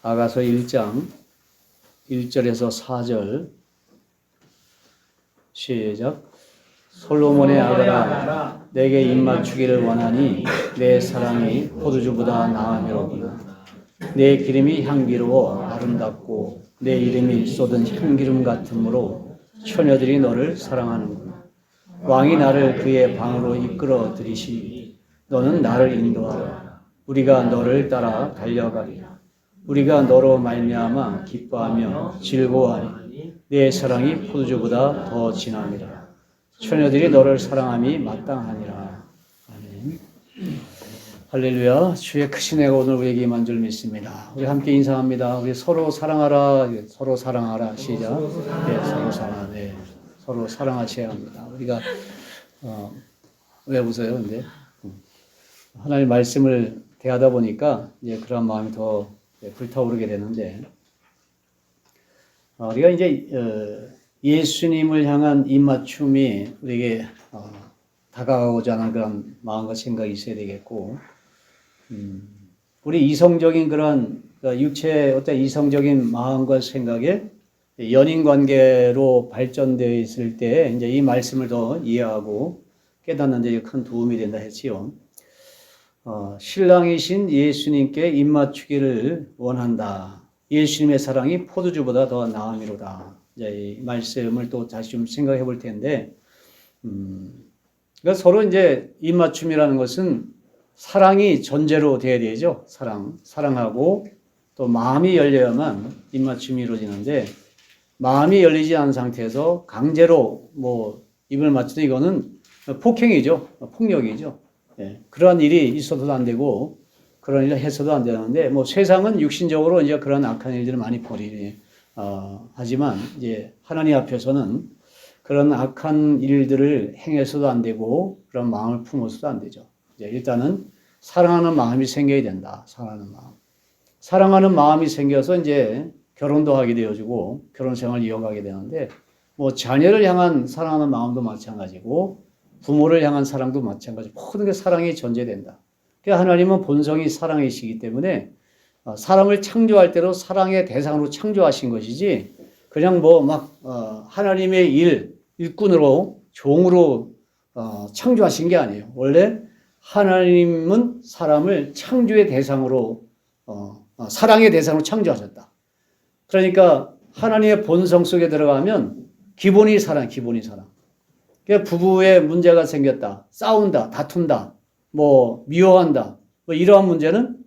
아가서 1장 1절에서 4절 시작. 솔로몬의 아들아 내게 입맞추기를 원하니 내 사랑이 포도주보다 나음이로구나. 내 기름이 향기로워 아름답고 내 이름이 쏟은 향기름 같으므로 처녀들이 너를 사랑하는구나. 왕이 나를 그의 방으로 이끌어 들이시니 너는 나를 인도하라. 우리가 너를 따라 달려가리라. 우리가 너로 말미암아 기뻐하며 즐거워하니 내 사랑이 포도주보다 더 진함이라. 처녀들이 너를 사랑함이 마땅하니라. 아멘. 할렐루야. 주의 크신 애가 오늘 우리에게 임한 줄 믿습니다. 우리 함께 인사합니다. 우리 서로 사랑하라. 서로 사랑하라. 시작. 네, 서로 사랑하라. 네, 서로 사랑하셔야 합니다. 우리가 왜 웃어요? 근데 하나님 말씀을 대하다 보니까 이제 그런 마음이 더 불타오르게 되는데, 우리가 이제 예수님을 향한 입맞춤이 우리에게 다가가고자 하는 그런 마음과 생각이 있어야 되겠고, 우리 이성적인 그런 육체의 어떤 이성적인 마음과 생각에 연인 관계로 발전되어 있을 때 이제 이 말씀을 더 이해하고 깨닫는 데 큰 도움이 된다 했지요. 신랑이신 예수님께 입맞추기를 원한다. 예수님의 사랑이 포도주보다 더 나음이로다. 이제 이 말씀을 또 다시 좀 생각해 볼 텐데, 그러니까 서로 이제 입맞춤이라는 것은 사랑이 전제로 돼야 되죠. 사랑하고 또 마음이 열려야만 입맞춤이 이루어지는데, 마음이 열리지 않은 상태에서 강제로 입을 맞추는 이거는 폭행이죠. 폭력이죠. 예, 그러한 일이 있어도 안 되고 그런 일을 해서도 안 되는데, 세상은 육신적으로 이제 그런 악한 일들을 많이 벌이니 하지만 이제 하나님 앞에서는 그런 악한 일들을 행해서도 안 되고 그런 마음을 품어서도 안 되죠. 이제 일단은 사랑하는 마음이 생겨야 된다. 사랑하는 마음이 생겨서 이제 결혼도 하게 되어지고 결혼 생활을 이어가게 되는데, 자녀를 향한 사랑하는 마음도 마찬가지고 부모를 향한 사랑도 마찬가지. 모든 게 사랑이 전제된다. 그러니까 하나님은 본성이 사랑이시기 때문에 사람을 창조할 때도 사랑의 대상으로 창조하신 것이지, 그냥 하나님의 일꾼으로 종으로 창조하신 게 아니에요. 원래 하나님은 사람을 창조의 대상으로 사랑의 대상으로 창조하셨다. 그러니까 하나님의 본성 속에 들어가면 기본이 사랑. 부부에 문제가 생겼다, 싸운다, 다툰다, 미워한다, 이러한 문제는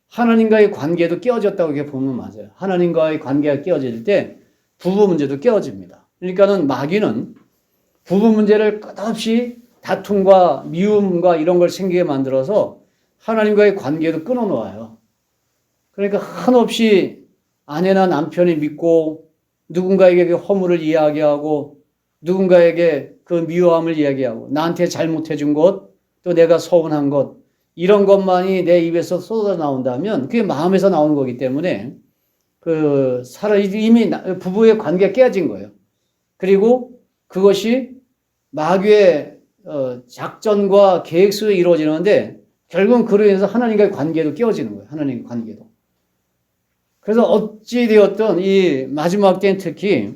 하나님과의 관계도 깨어졌다고 이렇게 보면 맞아요. 하나님과의 관계가 깨어질 때 부부 문제도 깨어집니다. 그러니까는 마귀는 부부 문제를 끝없이 다툼과 미움과 이런 걸 생기게 만들어서 하나님과의 관계도 끊어놓아요. 그러니까 한없이 아내나 남편이 믿고 누군가에게 허물을 이야기하고 누군가에게 그 미워함을 이야기하고 나한테 잘못해 준 것, 또 내가 서운한 것, 이런 것만이 내 입에서 쏟아 나온다면 그게 마음에서 나오는 거기 때문에 이미 부부의 관계가 깨어진 거예요. 그리고 그것이 마귀의 작전과 계획 속에 이루어지는데 결국은 그로 인해서 하나님과의 관계도 깨어지는 거예요. 하나님의 관계도. 그래서 어찌되었든 이 마지막 때는 특히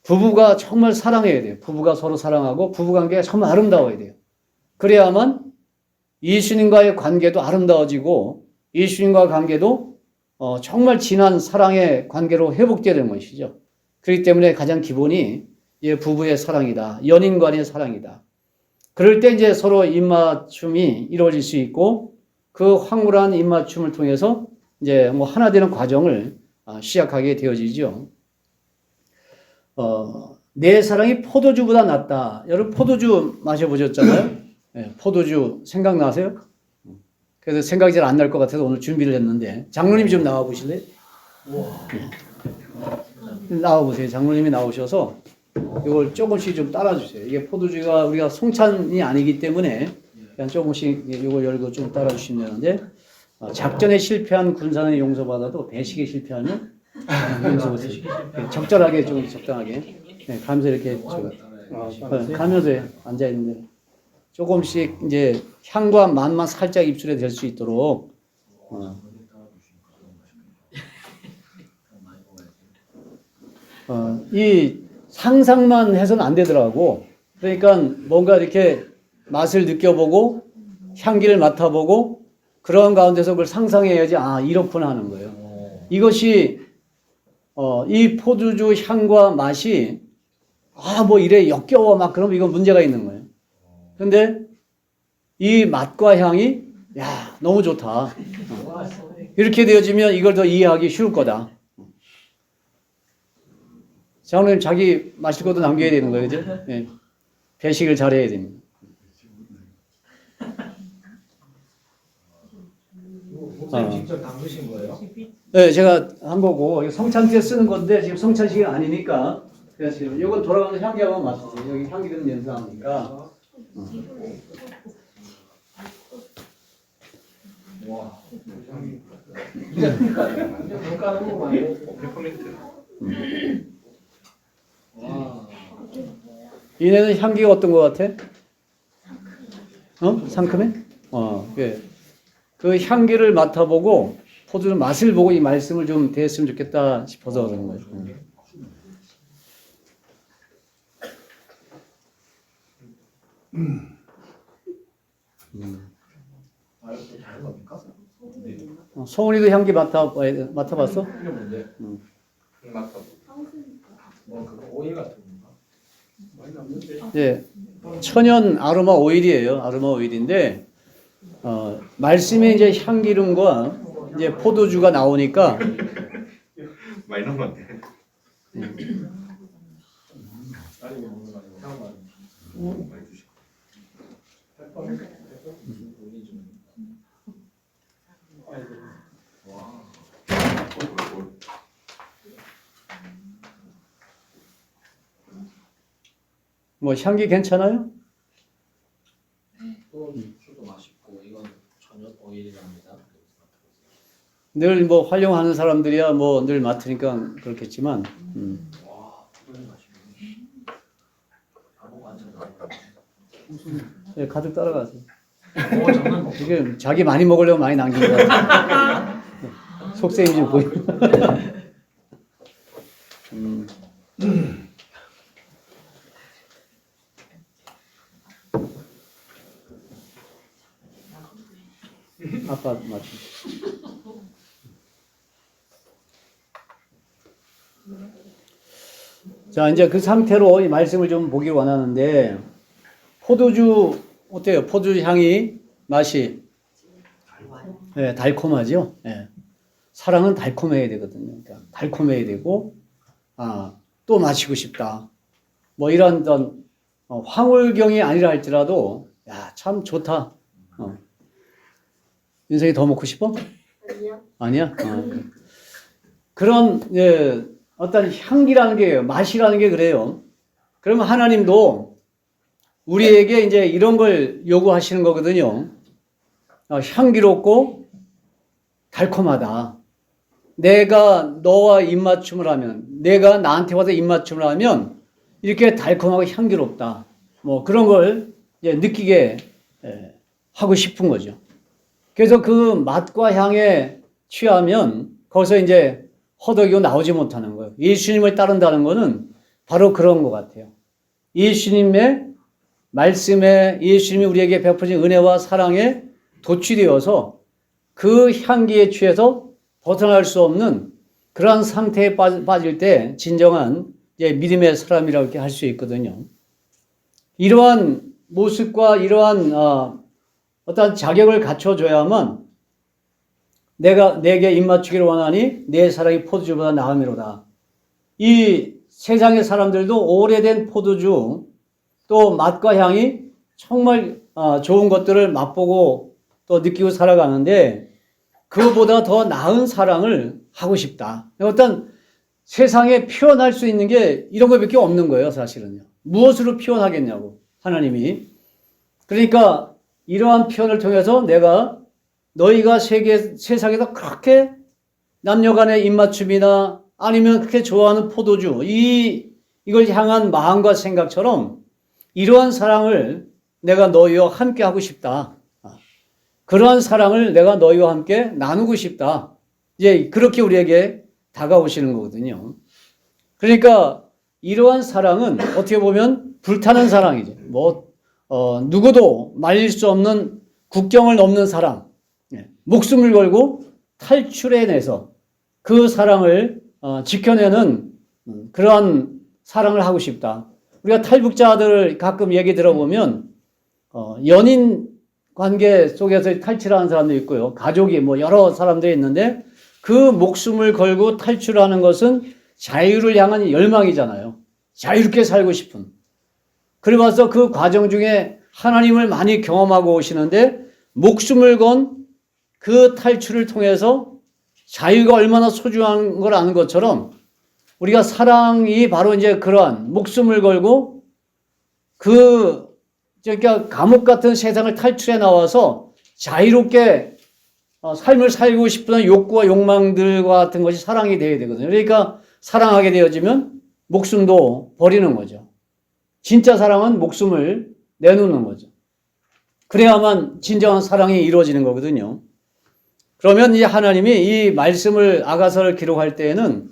부부가 정말 사랑해야 돼요. 부부가 서로 사랑하고 부부관계가 정말 아름다워야 돼요. 그래야만 예수님과의 관계도 아름다워지고 예수님과의 관계도 정말 진한 사랑의 관계로 회복되어야 되는 것이죠. 그렇기 때문에 가장 기본이 부부의 사랑이다. 연인 간의 사랑이다. 그럴 때 이제 서로 입맞춤이 이루어질 수 있고, 그 황홀한 입맞춤을 통해서 이제 하나 되는 과정을 시작하게 되어지죠. 내 사랑이 포도주보다 낫다. 여러분 포도주 마셔보셨잖아요? 네, 포도주 생각나세요? 그래서 생각이 잘 안 날 것 같아서 오늘 준비를 했는데, 장로님 좀 나와 보실래요? 네. 나와 보세요. 장로님이 나오셔서 이걸 조금씩 좀 따라주세요. 이게 포도주가 우리가 송찬이 아니기 때문에 그냥 조금씩 이걸 열고 좀 따라주시면 되는데, 작전에 실패한 군사는 용서받아도 배식에 실패하면 용서받으세요. 적절하게, 좀 적당하게. 네, 가면서 이렇게 가면서 앉아 있는데 조금씩 이제 향과 맛만 살짝 입술에 될 수 있도록 이 상상만 해서는 안 되더라고. 그러니까 뭔가 이렇게 맛을 느껴보고 향기를 맡아보고 그런 가운데서 그걸 상상해야지 아 이렇구나 하는 거예요. 이것이 이 포도주 향과 맛이 아 뭐 이래 역겨워 막 그러면 이건 문제가 있는 거예요. 근데 이 맛과 향이 야 너무 좋다. 이렇게 되어지면 이걸 더 이해하기 쉬울 거다. 장로님 자기 마실 것도 남겨야 되는 거예요, 그죠? 네. 배식을 잘해야 됩니다. 목사님 직접 담그신 거예요? 네, 제가 한 거고 성찬때 쓰는 건데 지금 성찬식이 아니니까 그래서 이건 돌아가는 향기 한번 맡으세요. 여기 향기 드는 냄새 나니까. 와, 이제 평가하는 거 말고 페퍼민트. 와, 얘네는 향기가 어떤 것 같아? 상큼해? 예. 그 향기를 맡아보고 포도주 맛을 보고 이 말씀을 좀 대했으면 좋겠다 싶어서 그런 거예요. 아, 이렇게 다른 겁니까? 네. 성훈이도 향기 맡아봤어? 이게 뭔데? 맡아. 뭐 그거 오일 같은 건가? 많이 남는데. 예. 천연 아로마 오일이에요. 아로마 오일인데 말씀에 이제 향기름과 이제 포도주가 나오니까 많이 남았네. 아니 뭐 먹는 거 아니고 향만. 많이 주시고. 페퍼민트. 오일 좀. 아이고. 와. 뭐 향기 괜찮아요? 또 술도 맛있고 이건 천연 오일이랍니다. 늘 뭐 활용하는 사람들이야 뭐 늘 맡으니까 그렇겠지만 와, 이건 맛있네. 아무거 안 찾아. 예, 가득 따라가세요. 오, 장난 먹. 이게 자기 많이 먹으려고 많이 남긴 것 같아요. 속셈이 좀 보이고. 아빠 맞지. 자, 이제 그 상태로 이 말씀을 좀 보기 원하는데, 포도주, 어때요? 포도주 향이, 맛이? 네, 달콤하죠? 네. 사랑은 달콤해야 되거든요. 그러니까 달콤해야 되고, 또 마시고 싶다. 뭐 이런 어떤 황홀경이 아니라 할지라도, 야, 참 좋다. 윤석이 더 먹고 싶어? 아니요. 아니야? 그런, 예, 어떤 향기라는 게, 맛이라는 게 그래요. 그러면 하나님도 우리에게 이제 이런 걸 요구하시는 거거든요. 향기롭고 달콤하다. 내가 너와 입맞춤을 하면, 내가 나한테 와서 입맞춤을 하면 이렇게 달콤하고 향기롭다. 뭐 그런 걸 이제 느끼게 하고 싶은 거죠. 그래서 그 맛과 향에 취하면 거기서 이제 허덕이고 나오지 못하는 거예요. 예수님을 따른다는 것은 바로 그런 것 같아요. 예수님의 말씀에 예수님이 우리에게 베푸신 은혜와 사랑에 도취되어서 그 향기에 취해서 벗어날 수 없는 그러한 상태에 빠질 때 진정한 이제 믿음의 사람이라고 이렇게 할 수 있거든요. 이러한 모습과 이러한 어떤 자격을 갖춰줘야만 내게 입맞추기를 원하니 내 사랑이 포도주보다 나음이로다. 이 세상의 사람들도 오래된 포도주 또 맛과 향이 정말 좋은 것들을 맛보고 또 느끼고 살아가는데 그보다 더 나은 사랑을 하고 싶다. 어떤 세상에 표현할 수 있는 게 이런 것밖에 없는 거예요, 사실은요. 무엇으로 표현하겠냐고, 하나님이. 그러니까 이러한 표현을 통해서 내가 너희가 세상에서 그렇게 남녀간의 입맞춤이나 아니면 그렇게 좋아하는 포도주, 이걸 향한 마음과 생각처럼 이러한 사랑을 내가 너희와 함께 하고 싶다. 그러한 사랑을 내가 너희와 함께 나누고 싶다. 이제 그렇게 우리에게 다가오시는 거거든요. 그러니까 이러한 사랑은 어떻게 보면 불타는 사랑이죠. 누구도 말릴 수 없는 국경을 넘는 사랑. 목숨을 걸고 탈출해내서 그 사랑을 지켜내는 그러한 사랑을 하고 싶다. 우리가 탈북자들 가끔 얘기 들어보면 연인 관계 속에서 탈출하는 사람도 있고요. 가족이 여러 사람들이 있는데 그 목숨을 걸고 탈출하는 것은 자유를 향한 열망이잖아요. 자유롭게 살고 싶은. 그러면서 그 과정 중에 하나님을 많이 경험하고 오시는데 목숨을 건 그 탈출을 통해서 자유가 얼마나 소중한 걸 아는 것처럼 우리가 사랑이 바로 이제 그러한 목숨을 걸고 그러니까 감옥 같은 세상을 탈출해 나와서 자유롭게 삶을 살고 싶은 욕구와 욕망들과 같은 것이 사랑이 되어야 되거든요. 그러니까 사랑하게 되어지면 목숨도 버리는 거죠. 진짜 사랑은 목숨을 내놓는 거죠. 그래야만 진정한 사랑이 이루어지는 거거든요. 그러면 이제 하나님이 이 말씀을 아가서를 기록할 때에는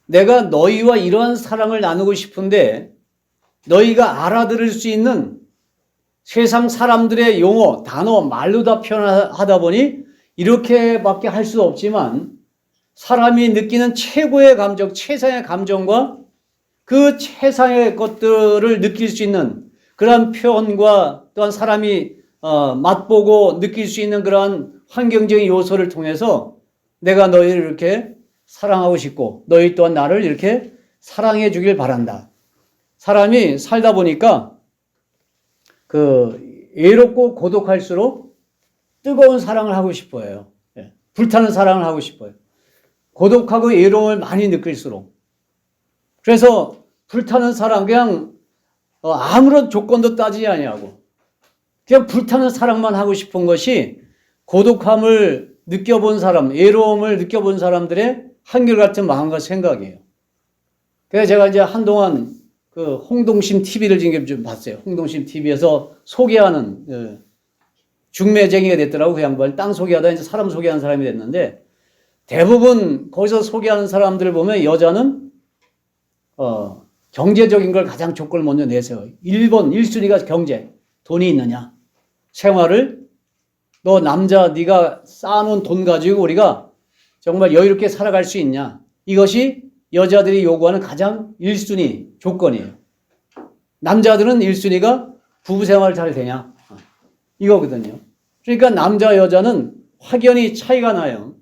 내가 너희와 이러한 사랑을 나누고 싶은데 너희가 알아들을 수 있는 세상 사람들의 용어, 단어, 말로 다 표현하다 보니 이렇게밖에 할 수 없지만 사람이 느끼는 최고의 감정, 최상의 감정과 그 최상의 것들을 느낄 수 있는 그러한 표현과 또한 사람이 맛보고 느낄 수 있는 그러한 환경적인 요소를 통해서 내가 너희를 이렇게 사랑하고 싶고 너희 또한 나를 이렇게 사랑해 주길 바란다. 사람이 살다 보니까 외롭고 고독할수록 뜨거운 사랑을 하고 싶어요. 불타는 사랑을 하고 싶어요. 고독하고 외로움을 많이 느낄수록. 그래서 불타는 사랑, 그냥 아무런 조건도 따지지 아니하고 그냥 불타는 사랑만 하고 싶은 것이 고독함을 느껴본 사람, 외로움을 느껴본 사람들의 한결같은 마음과 생각이에요. 그래서 제가 이제 한동안 홍동심 TV를 좀 봤어요. 홍동심 TV에서 소개하는 중매쟁이가 됐더라고. 그 양반 땅 소개하다 이제 사람 소개하는 사람이 됐는데 대부분 거기서 소개하는 사람들을 보면 여자는 경제적인 걸 가장 조건을 먼저 내세워요. 1순위가 경제, 돈이 있느냐, 생활을 너 남자 네가 쌓아놓은 돈 가지고 우리가 정말 여유롭게 살아갈 수 있냐, 이것이 여자들이 요구하는 가장 1순위 조건이에요. 남자들은 1순위가 부부생활 잘 되냐, 이거거든요. 그러니까 남자 여자는 확연히 차이가 나요.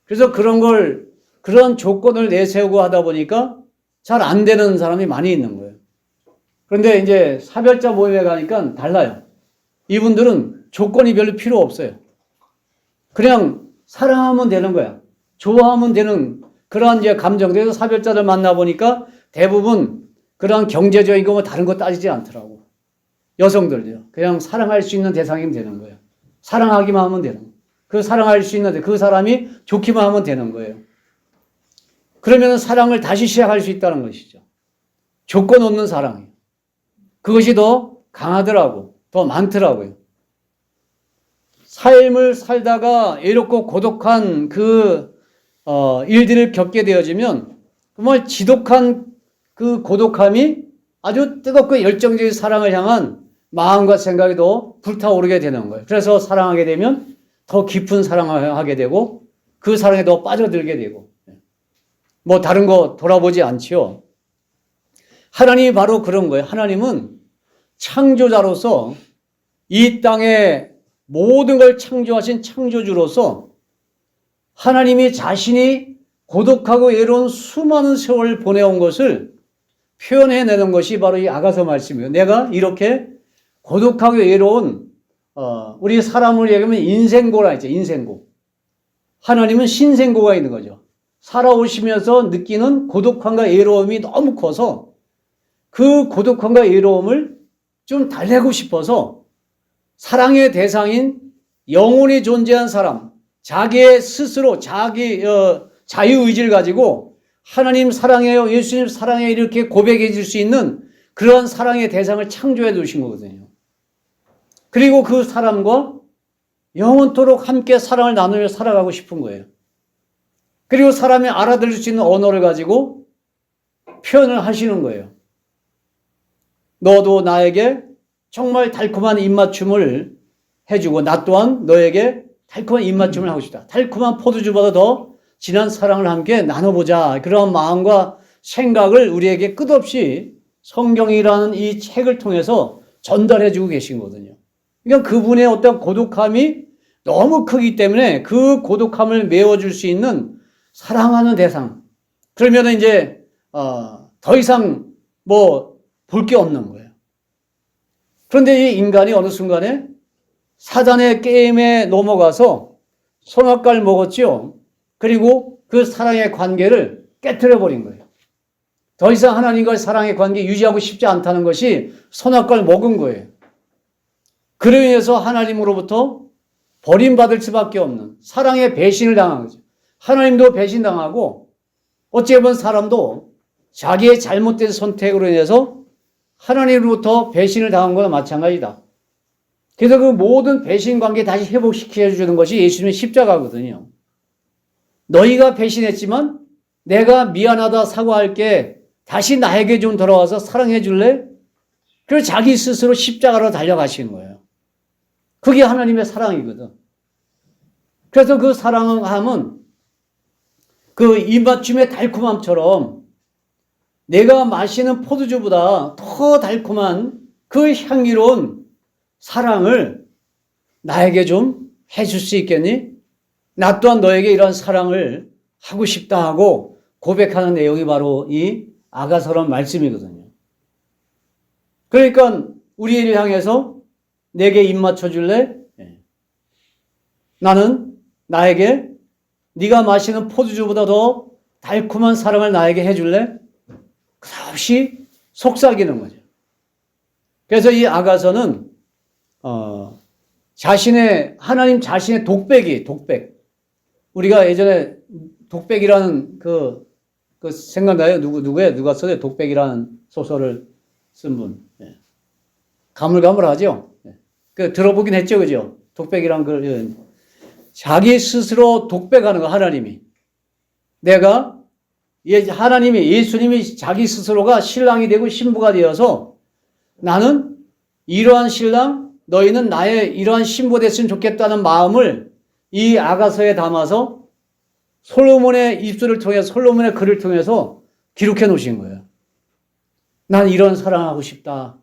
그래서 그런 조건을 내세우고 하다 보니까 잘 안 되는 사람이 많이 있는 거예요. 그런데 이제 사별자 모임에 가니까 달라요. 이분들은 조건이 별로 필요 없어요. 그냥 사랑하면 되는 거야. 좋아하면 되는 그러한 이제 감정들에서 사별자를 만나보니까 대부분 그런 경제적인 거 다른 거 따지지 않더라고. 여성들도요. 그냥 사랑할 수 있는 대상이면 되는 거예요. 사랑하기만 하면 되는 거예요. 그 사랑할 수 있는데 그 사람이 좋기만 하면 되는 거예요. 그러면 사랑을 다시 시작할 수 있다는 것이죠. 조건 없는 사랑이에요. 그것이 더 강하더라고. 더 많더라고요. 삶을 살다가 외롭고 고독한 일들을 겪게 되어지면 정말 지독한 그 고독함이 아주 뜨겁고 열정적인 사랑을 향한 마음과 생각이 더 불타오르게 되는 거예요. 그래서 사랑하게 되면 더 깊은 사랑을 하게 되고 그 사랑에 더 빠져들게 되고 다른 거 돌아보지 않지요. 하나님이 바로 그런 거예요. 하나님은 창조자로서 이 땅에 모든 걸 창조하신 창조주로서 하나님이 자신이 고독하고 외로운 수많은 세월을 보내온 것을 표현해내는 것이 바로 이 아가서 말씀이에요. 내가 이렇게 고독하고 외로운 우리 사람을 얘기하면 인생고라 있죠. 인생고. 하나님은 신생고가 있는 거죠. 살아오시면서 느끼는 고독함과 외로움이 너무 커서 그 고독함과 외로움을 좀 달래고 싶어서 사랑의 대상인 영원히 존재한 사람, 자기의 스스로 자기 자유의지를 가지고 하나님 사랑해요, 예수님 사랑해요 이렇게 고백해 줄 수 있는 그런 사랑의 대상을 창조해 두신 거거든요. 그리고 그 사람과 영원토록 함께 사랑을 나누며 살아가고 싶은 거예요. 그리고 사람이 알아들을 수 있는 언어를 가지고 표현을 하시는 거예요. 너도 나에게 정말 달콤한 입맞춤을 해주고 나 또한 너에게 달콤한 입맞춤을 하고 싶다. 달콤한 포도주보다 더 진한 사랑을 함께 나눠보자. 그런 마음과 생각을 우리에게 끝없이 성경이라는 이 책을 통해서 전달해주고 계신 거거든요. 그러니까 그분의 어떤 고독함이 너무 크기 때문에 그 고독함을 메워줄 수 있는 사랑하는 대상. 그러면 이제 더 이상 뭐 볼 게 없는 거예요. 그런데 이 인간이 어느 순간에 사단의 게임에 넘어가서 선악과를 먹었죠. 그리고 그 사랑의 관계를 깨트려 버린 거예요. 더 이상 하나님과의 사랑의 관계 유지하고 싶지 않다는 것이 선악과를 먹은 거예요. 그로 인해서 하나님으로부터 버림받을 수밖에 없는 사랑의 배신을 당한 거죠. 하나님도 배신당하고 어찌 보면 사람도 자기의 잘못된 선택으로 인해서 하나님으로부터 배신을 당한 거나 마찬가지다. 그래서 그 모든 배신 관계 다시 회복시켜 주는 것이 예수님의 십자가거든요. 너희가 배신했지만 내가 미안하다 사과할게 다시 나에게 좀 돌아와서 사랑해 줄래? 그래서 자기 스스로 십자가로 달려가시는 거예요. 그게 하나님의 사랑이거든. 그래서 그 사랑함은 그 입맞춤의 달콤함처럼 내가 마시는 포도주보다 더 달콤한 그 향기로운 사랑을 나에게 좀 해줄 수 있겠니? 나 또한 너에게 이런 사랑을 하고 싶다 하고 고백하는 내용이 바로 이 아가서란 말씀이거든요. 그러니까 우리를 향해서 내게 입 맞춰줄래? 나는 나에게 네가 마시는 포도주보다 더 달콤한 사랑을 나에게 해줄래? 끝없이 속삭이는 거죠. 그래서 이 아가서는 하나님 자신의 독백. 우리가 예전에 독백이라는 그 생각나요? 누구예요? 누가 써요? 독백이라는 소설을 쓴 분. 예. 가물가물하죠? 예. 들어보긴 했죠, 그죠? 독백이란 걸, 예. 자기 스스로 독백하는 거, 하나님이. 예수님이 자기 스스로가 신랑이 되고 신부가 되어서 나는 이러한 신랑, 너희는 나의 이러한 신부 됐으면 좋겠다는 마음을 이 아가서에 담아서 솔로몬의 입술을 통해서, 솔로몬의 글을 통해서 기록해 놓으신 거예요. 나는 이런 사랑하고 싶다.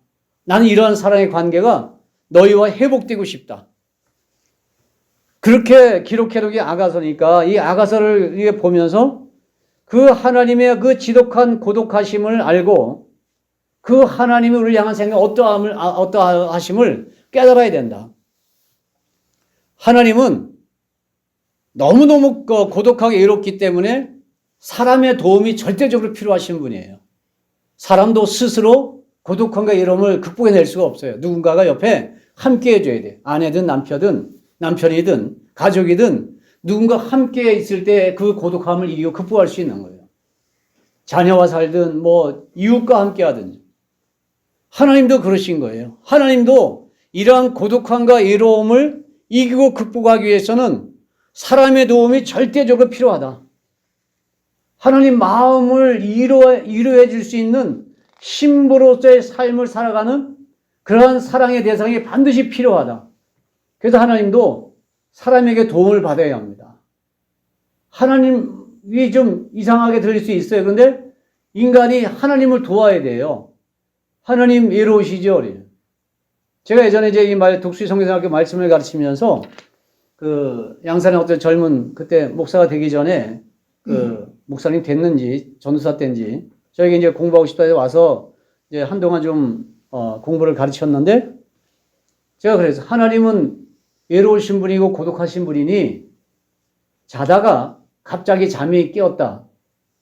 나는 이러한 사랑의 관계가 너희와 회복되고 싶다. 그렇게 기록해 놓은 게 아가서니까 이 아가서를 보면서 그 하나님의 그 지독한 고독하심을 알고 그 하나님이 우리를 향한 생각 어떠하심을 깨달아야 된다. 하나님은 너무너무 고독하게 외롭기 때문에 사람의 도움이 절대적으로 필요하신 분이에요. 사람도 스스로 고독함과 외로움을 극복해낼 수가 없어요. 누군가가 옆에 함께 해줘야 돼. 아내든 남편이든 가족이든 누군가 함께 있을 때 그 고독함을 이기고 극복할 수 있는 거예요. 자녀와 살든 이웃과 함께 하든지. 하나님도 그러신 거예요. 하나님도 이러한 고독함과 외로움을 이기고 극복하기 위해서는 사람의 도움이 절대적으로 필요하다. 하나님 마음을 이루해 줄 수 있는 신부로서의 삶을 살아가는 그러한 사랑의 대상이 반드시 필요하다. 그래서 하나님도 사람에게 도움을 받아야 합니다. 하나님이 좀 이상하게 들릴 수 있어요. 그런데 인간이 하나님을 도와야 돼요. 하나님 외로우시죠? 제가 예전에 이제 독수리 성교생학교 말씀을 가르치면서 양산에 어떤 젊은 그때 목사가 되기 전에 목사님 됐는지 전도사 때인지 저에게 이제 공부하고 싶다 해서 와서 이제 한동안 좀 공부를 가르쳤는데 제가 그래서 하나님은 외로우신 분이고 고독하신 분이니 자다가 갑자기 잠이 깨었다.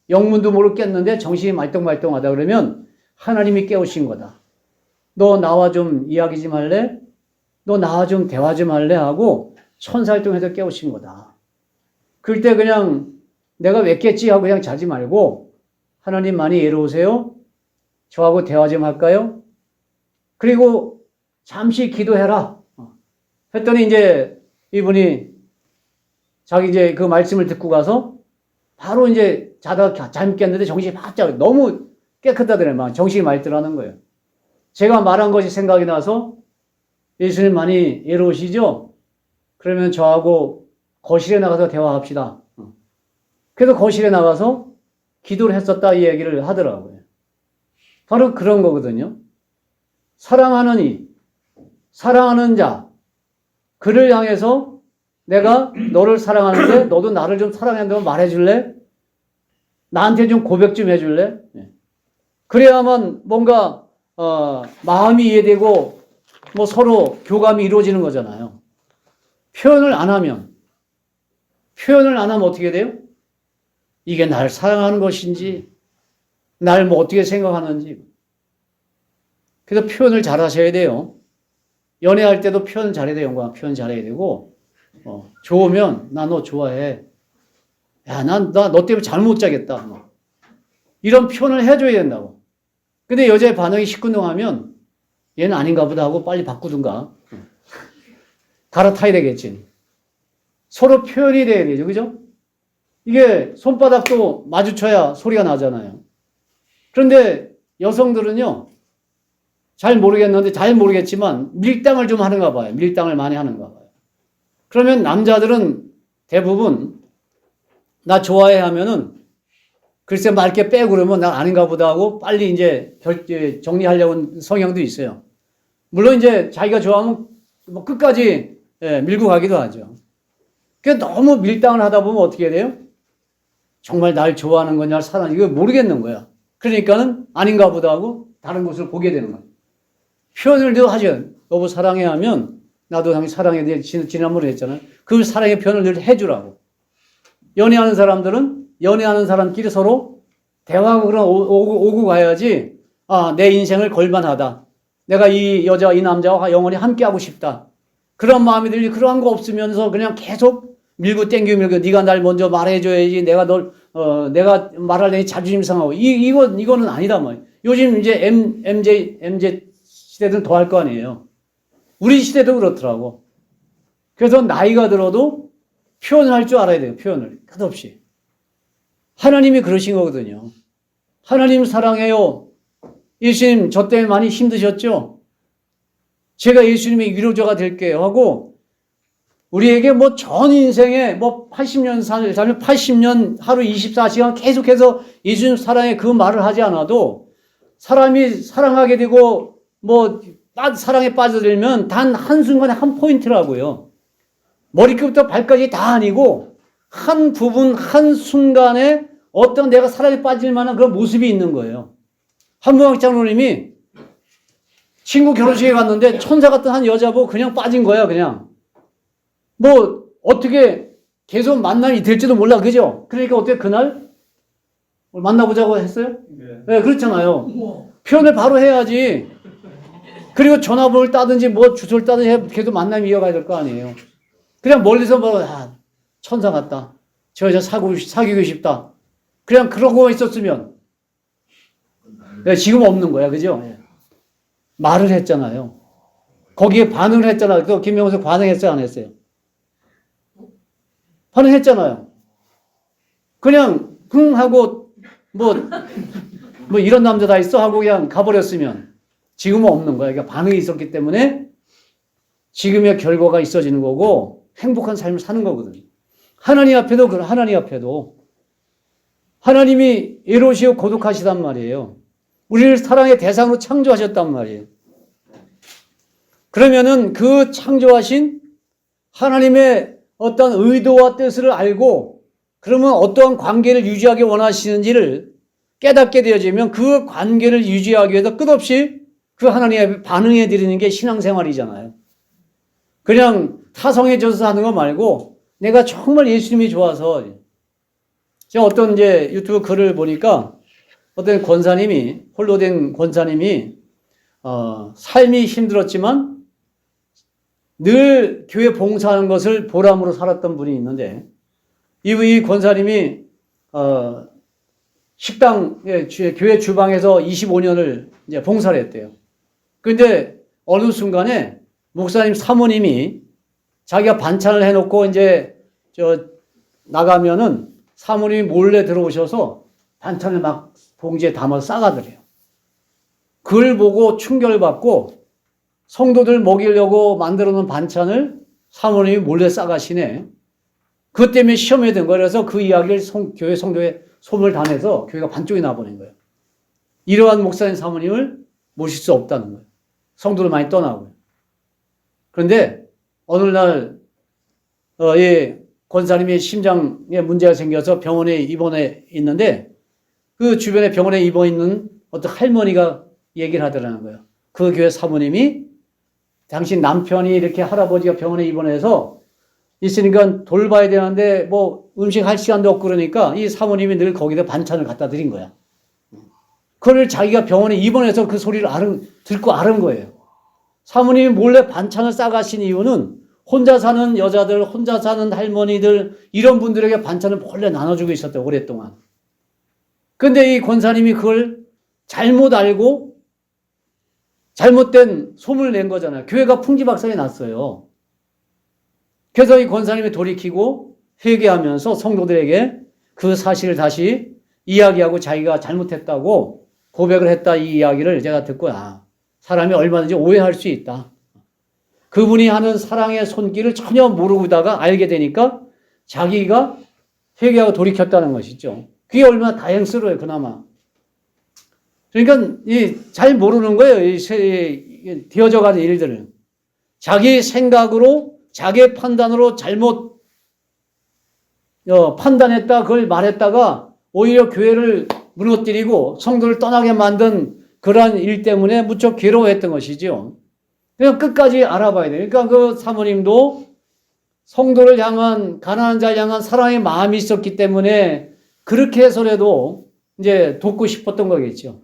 영문도 모르고 깼는데 정신이 말똥말똥하다 그러면 하나님이 깨우신 거다. 너 나와 좀 이야기 좀 할래? 너 나와 좀 대화 좀 할래? 하고 천사를 통해서 깨우신 거다. 그럴 때 그냥 내가 왜 깼지 하고 그냥 자지 말고 하나님 많이 외로우세요? 저하고 대화 좀 할까요? 그리고 잠시 기도해라. 했더니 이제 이분이 자기 이제 그 말씀을 듣고 가서 바로 이제 자다가 잠 깼는데 정신이 바짝 너무 깨끗하더래. 막 정신이 맑더라는 거예요. 제가 말한 것이 생각이 나서 예수님 많이 외로우시죠? 그러면 저하고 거실에 나가서 대화합시다. 그래서 거실에 나가서 기도를 했었다 이 얘기를 하더라고요. 바로 그런 거거든요. 사랑하는 이, 사랑하는 자, 그를 향해서 내가 너를 사랑하는데 너도 나를 좀 사랑한다고 말해줄래? 나한테 좀 고백 좀 해줄래? 그래야만 뭔가 마음이 이해되고 뭐 서로 교감이 이루어지는 거잖아요. 표현을 안 하면 어떻게 돼요? 이게 날 사랑하는 것인지 날 뭐 어떻게 생각하는지. 그래서 표현을 잘 하셔야 돼요. 연애할 때도 표현 잘해야 돼요. 영광 표현 잘해야 되고 좋으면 나 너 좋아해. 야, 나 너 때문에 잠 못 자겠다. 이런 표현을 해줘야 된다고. 근데 여자의 반응이 시큰둥하면 얘는 아닌가 보다 하고 빨리 바꾸든가. 갈아타야 되겠지. 서로 표현이 돼야 되죠. 그죠? 이게 손바닥도 마주쳐야 소리가 나잖아요. 그런데 여성들은요, 잘 모르겠지만 밀당을 좀 하는가 봐요. 밀당을 많이 하는가 봐요. 그러면 남자들은 대부분 나 좋아해 하면은 글쎄 맑게 빼고 그러면 난 아닌가 보다 하고 빨리 이제 정리하려고 성향도 있어요. 물론 이제 자기가 좋아하면 뭐 끝까지 밀고 가기도 하죠. 그 너무 밀당을 하다 보면 어떻게 돼요? 정말 날 좋아하는 거냐 사랑하는 이거 모르겠는 거야. 그러니까는 아닌가 보다 하고 다른 곳을 보게 되는 거야. 표현을 늘 하죠. 여보 사랑해 하면 나도 당연히 사랑해. 지난번에 했잖아요. 그 사랑의 표현을 늘 해주라고. 연애하는 사람끼리 서로 대화하고 그럼 오고 가야지. 아, 내 인생을 걸만하다. 내가 이 여자와 이 남자와 영원히 함께하고 싶다. 그런 마음이 들지 그러한 거 없으면서 그냥 계속 밀고 땡기고 네가 날 먼저 말해줘야지. 내가 말하려니 자존심 상하고 이거는 아니다 뭐. 요즘 이제 MZ 시대들은 더 할 거 아니에요. 우리 시대도 그렇더라고. 그래서 나이가 들어도 표현을 할 줄 알아야 돼요. 표현을 끝없이. 하나님이 그러신 거거든요. 하나님 사랑해요. 예수님 저 때문에 많이 힘드셨죠? 제가 예수님의 위로자가 될게요 하고 우리에게 뭐 전 인생에 뭐 80년 살면 80년 하루 24시간 계속해서 예수님 사랑의 그 말을 하지 않아도 사람이 사랑하게 되고 뭐 사랑에 빠져들면 단 한순간에 한 포인트라고요. 머리끝부터 발까지 다 아니고 한 부분 한순간에 어떤 내가 사랑에 빠질 만한 그런 모습이 있는 거예요. 한무학 장로님이 친구 결혼식에 갔는데 천사 같은 한 여자 보고 그냥 빠진 거야. 그냥 뭐 어떻게 계속 만남이 될지도 몰라. 그죠? 그러니까 어떻게 그날 만나보자고 했어요? 네, 그렇잖아요. 표현을 바로 해야지. 그리고 전화번호를 따든지 뭐 주소를 따든지 계속 만남이 이어가야 될 거 아니에요. 그냥 멀리서 뭐 천사 같다. 저 여자 사귀고 싶다. 그냥 그러고 있었으면 지금 없는 거야. 그죠? 말을 했잖아요. 거기에 반응을 했잖아요. 또 김명수 반응했어요? 안 했어요? 반응했잖아요. 그냥 하고 뭐 이런 남자 다 있어 하고 그냥 가버렸으면 지금은 없는 거야. 그러니까 반응이 있었기 때문에 지금의 결과가 있어지는 거고 행복한 삶을 사는 거거든요. 하나님 앞에도 하나님이 외로우시고 고독하시단 말이에요. 우리를 사랑의 대상으로 창조하셨단 말이에요. 그러면은 그 창조하신 하나님의 어떤 의도와 뜻을 알고 그러면 어떠한 관계를 유지하기 원하시는지를 깨닫게 되어지면 그 관계를 유지하기 위해서 끝없이 그 하나님 앞에 반응해 드리는 게 신앙생활이잖아요. 그냥 타성해져서 하는 거 말고 내가 정말 예수님이 좋아서 제가 어떤 이제 유튜브 글을 보니까 어떤 권사님이 홀로 된 권사님이 삶이 힘들었지만 늘 교회 봉사하는 것을 보람으로 살았던 분이 있는데 이 권사님이 식당 교회 주방에서 25년을 이제 봉사를 했대요. 근데 어느 순간에 목사님 사모님이 자기가 반찬을 해놓고 이제 나가면은 사모님이 몰래 들어오셔서 반찬을 막 봉지에 담아서 싸가더래요. 그걸 보고 충격을 받고 성도들 먹이려고 만들어 놓은 반찬을 사모님이 몰래 싸가시네. 그것 때문에 시험에 든 거예요. 그래서 그 이야기를 교회 성도에 소문을 다 내서 교회가 반쪽이 나버린 거예요. 이러한 목사님 사모님을 모실 수 없다는 거예요. 성도들 많이 떠나고요. 그런데 어느 날 이 권사님이 심장에 문제가 생겨서 병원에 입원해 있는데 그 주변에 병원에 입원해 있는 어떤 할머니가 얘기를 하더라는 거예요. 그 교회 사모님이 당신 남편이 이렇게 할아버지가 병원에 입원해서 있으니까 돌봐야 되는데 뭐 음식 할 시간도 없고 그러니까 이 사모님이 늘 거기다 반찬을 갖다 드린 거야. 그걸 자기가 병원에 입원해서 그 소리를 듣고 알은 거예요. 사모님이 몰래 반찬을 싸가신 이유는 혼자 사는 여자들, 혼자 사는 할머니들 이런 분들에게 반찬을 몰래 나눠주고 있었대요. 오랫동안. 근데 이 권사님이 그걸 잘못 알고 잘못된 소문을 낸 거잖아요. 교회가 풍지박산이 났어요. 그래서 이 권사님이 돌이키고 회개하면서 성도들에게 그 사실을 다시 이야기하고 자기가 잘못했다고 고백을 했다, 이 이야기를 제가 듣고 사람이 얼마든지 오해할 수 있다. 그분이 하는 사랑의 손길을 전혀 모르고 있다가 알게 되니까 자기가 회개하고 돌이켰다는 것이죠. 그게 얼마나 다행스러워요, 그나마. 그러니까 잘 모르는 거예요, 되어져 가는 일들을. 자기 생각으로, 자기 판단으로 잘못 판단했다, 그걸 말했다가 오히려 교회를 무너뜨리고 성도를 떠나게 만든 그러한 일 때문에 무척 괴로워했던 것이죠. 그냥 끝까지 알아봐야 돼요. 그러니까 그 사모님도 성도를 향한, 가난한 자를 향한 사랑의 마음이 있었기 때문에 그렇게 해서라도 이제 돕고 싶었던 거겠죠.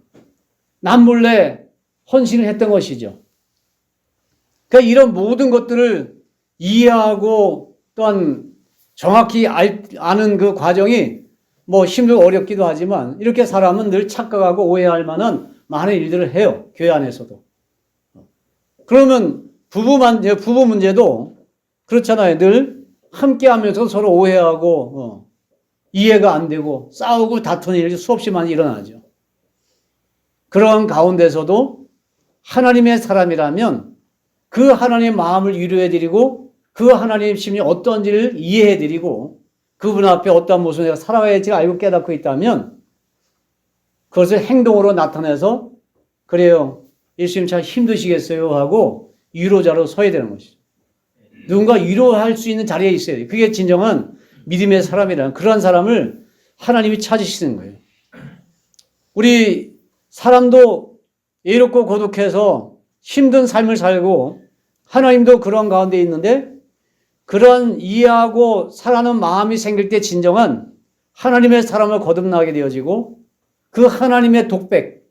남몰래 헌신을 했던 것이죠. 그러니까 이런 모든 것들을 이해하고 또한 정확히 아는 그 과정이 뭐 힘들고 어렵기도 하지만 이렇게 사람은 늘 착각하고 오해할 만한 많은 일들을 해요. 교회 안에서도. 그러면 부부 문제도 그렇잖아요. 늘 함께 하면서 서로 오해하고 이해가 안 되고 싸우고 다투는 일이 수없이 많이 일어나죠. 그런 가운데서도 하나님의 사람이라면 그 하나님의 마음을 위로해드리고 그 하나님의 심이 어떤지를 이해해드리고 그분 앞에 어떠한 모습을 내가 살아가야 할지 알고 깨닫고 있다면 그것을 행동으로 나타내서 그래요. 예수님 참 힘드시겠어요 하고 위로자로 서야 되는 것이죠. 누군가 위로할 수 있는 자리에 있어야 돼요. 그게 진정한 믿음의 사람이라는 그런 사람을 하나님이 찾으시는 거예요. 우리 사람도 예롭고 고독해서 힘든 삶을 살고 하나님도 그런 가운데 있는데 그런 이해하고 사랑하는 마음이 생길 때 진정한 하나님의 사람을 거듭나게 되어지고 그 하나님의 독백,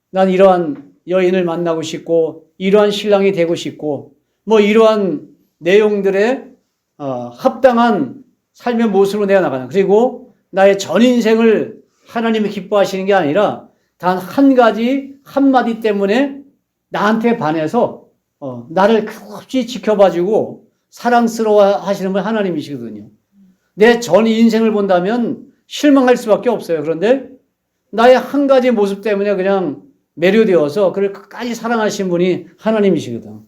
난 이러한 여인을 만나고 싶고 이러한 신랑이 되고 싶고 뭐 이러한 내용들에 합당한 삶의 모습으로 내어 나가는, 그리고 나의 전 인생을 하나님이 기뻐하시는 게 아니라 단 한 가지 한마디 때문에 나한테 반해서 나를 끝없이 지켜봐주고 사랑스러워 하시는 분 하나님이시거든요. 내 전 인생을 본다면 실망할 수밖에 없어요. 그런데 나의 한 가지 모습 때문에 그냥 매료되어서 그를 끝까지 사랑하신 분이 하나님이시거든.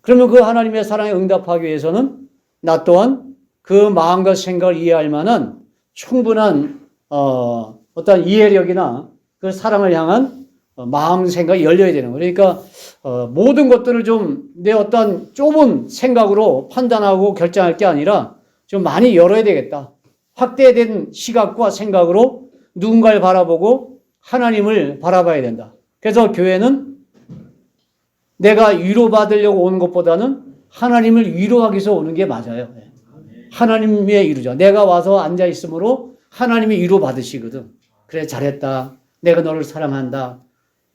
그러면 그 하나님의 사랑에 응답하기 위해서는 나 또한 그 마음과 생각을 이해할 만한 충분한 어떤 이해력이나 그 사랑을 향한 마음 생각이 열려야 되는 거예요. 그러니까 모든 것들을 좀 내 어떤 좁은 생각으로 판단하고 결정할 게 아니라 좀 많이 열어야 되겠다. 확대된 시각과 생각으로 누군가를 바라보고 하나님을 바라봐야 된다. 그래서 교회는 내가 위로받으려고 오는 것보다는 하나님을 위로하기 위해서 오는 게 맞아요. 하나님의 위로죠. 내가 와서 앉아있으므로 하나님이 위로받으시거든. 그래, 잘했다. 내가 너를 사랑한다.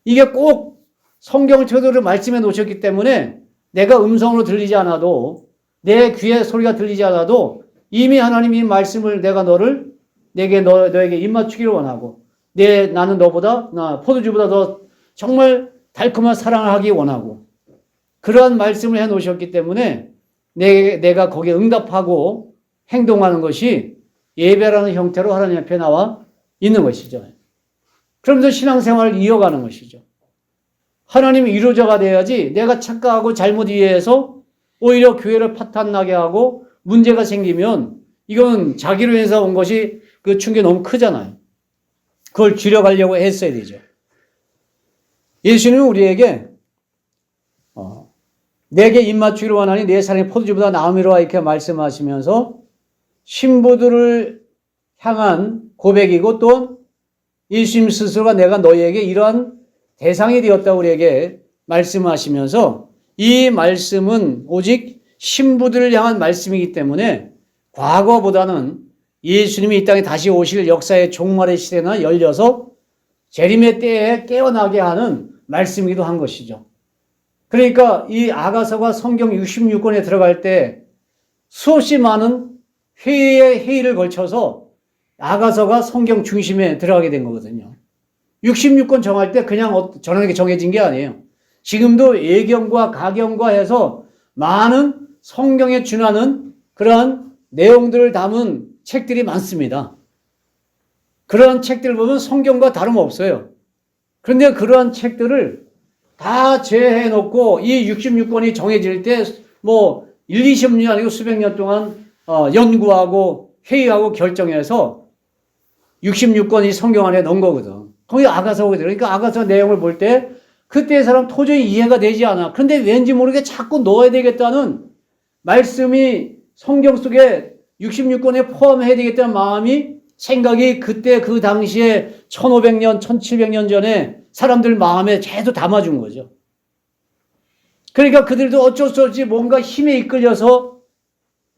이게 꼭 성경을 제대로 말씀해 놓으셨기 때문에 내가 음성으로 들리지 않아도 내 귀에 소리가 들리지 않아도 이미 하나님이 말씀을 내가 너에게 입맞추기를 원하고 나는 포도주보다 더 정말 달콤한 사랑을 하기 원하고 그러한 말씀을 해 놓으셨기 때문에 내가 거기에 응답하고 행동하는 것이 예배라는 형태로 하나님 앞에 나와 있는 것이죠. 그러면서 신앙생활을 이어가는 것이죠. 하나님이 위로자가 돼야지 내가 착각하고 잘못 이해해서 오히려 교회를 파탄나게 하고 문제가 생기면 이건 자기로 인해서 온 것이 그 충격이 너무 크잖아요. 그걸 줄여가려고 했어야 되죠. 예수님은 우리에게 내게 입맞추기로 원하니 내 사랑이 포도주보다 나음이로와 이렇게 말씀하시면서 신부들을 향한 고백이고 또 예수님 스스로가 내가 너희에게 이러한 대상이 되었다고 우리에게 말씀하시면서 이 말씀은 오직 신부들을 향한 말씀이기 때문에 과거보다는 예수님이 이 땅에 다시 오실 역사의 종말의 시대나 열려서 재림의 때에 깨어나게 하는 말씀이기도 한 것이죠. 그러니까 이 아가서가 성경 66권에 들어갈 때 수없이 많은 회의를 걸쳐서 아가서가 성경 중심에 들어가게 된 거거든요. 66권 정할 때 그냥 전하게 정해진 게 아니에요. 지금도 예경과 가경과 해서 많은 성경에 준하는 그러한 내용들을 담은 책들이 많습니다. 그러한 책들을 보면 성경과 다름없어요. 그런데 그러한 책들을 다 제해해 놓고 이 66권이 정해질 때 뭐 1, 20년이 아니고 수백 년 동안 연구하고 회의하고 결정해서 66권이 성경 안에 넣은 거거든. 거기 아가서거든. 그러니까 아가서 내용을 볼 때 그때의 사람 도저히 이해가 되지 않아. 그런데 왠지 모르게 자꾸 넣어야 되겠다는 말씀이 성경 속에 66권에 포함해야 되겠다는 마음이 생각이 그때 그 당시에 1500년, 1700년 전에 사람들 마음에 계속 담아준 거죠. 그러니까 그들도 어쩔 수 없이 뭔가 힘에 이끌려서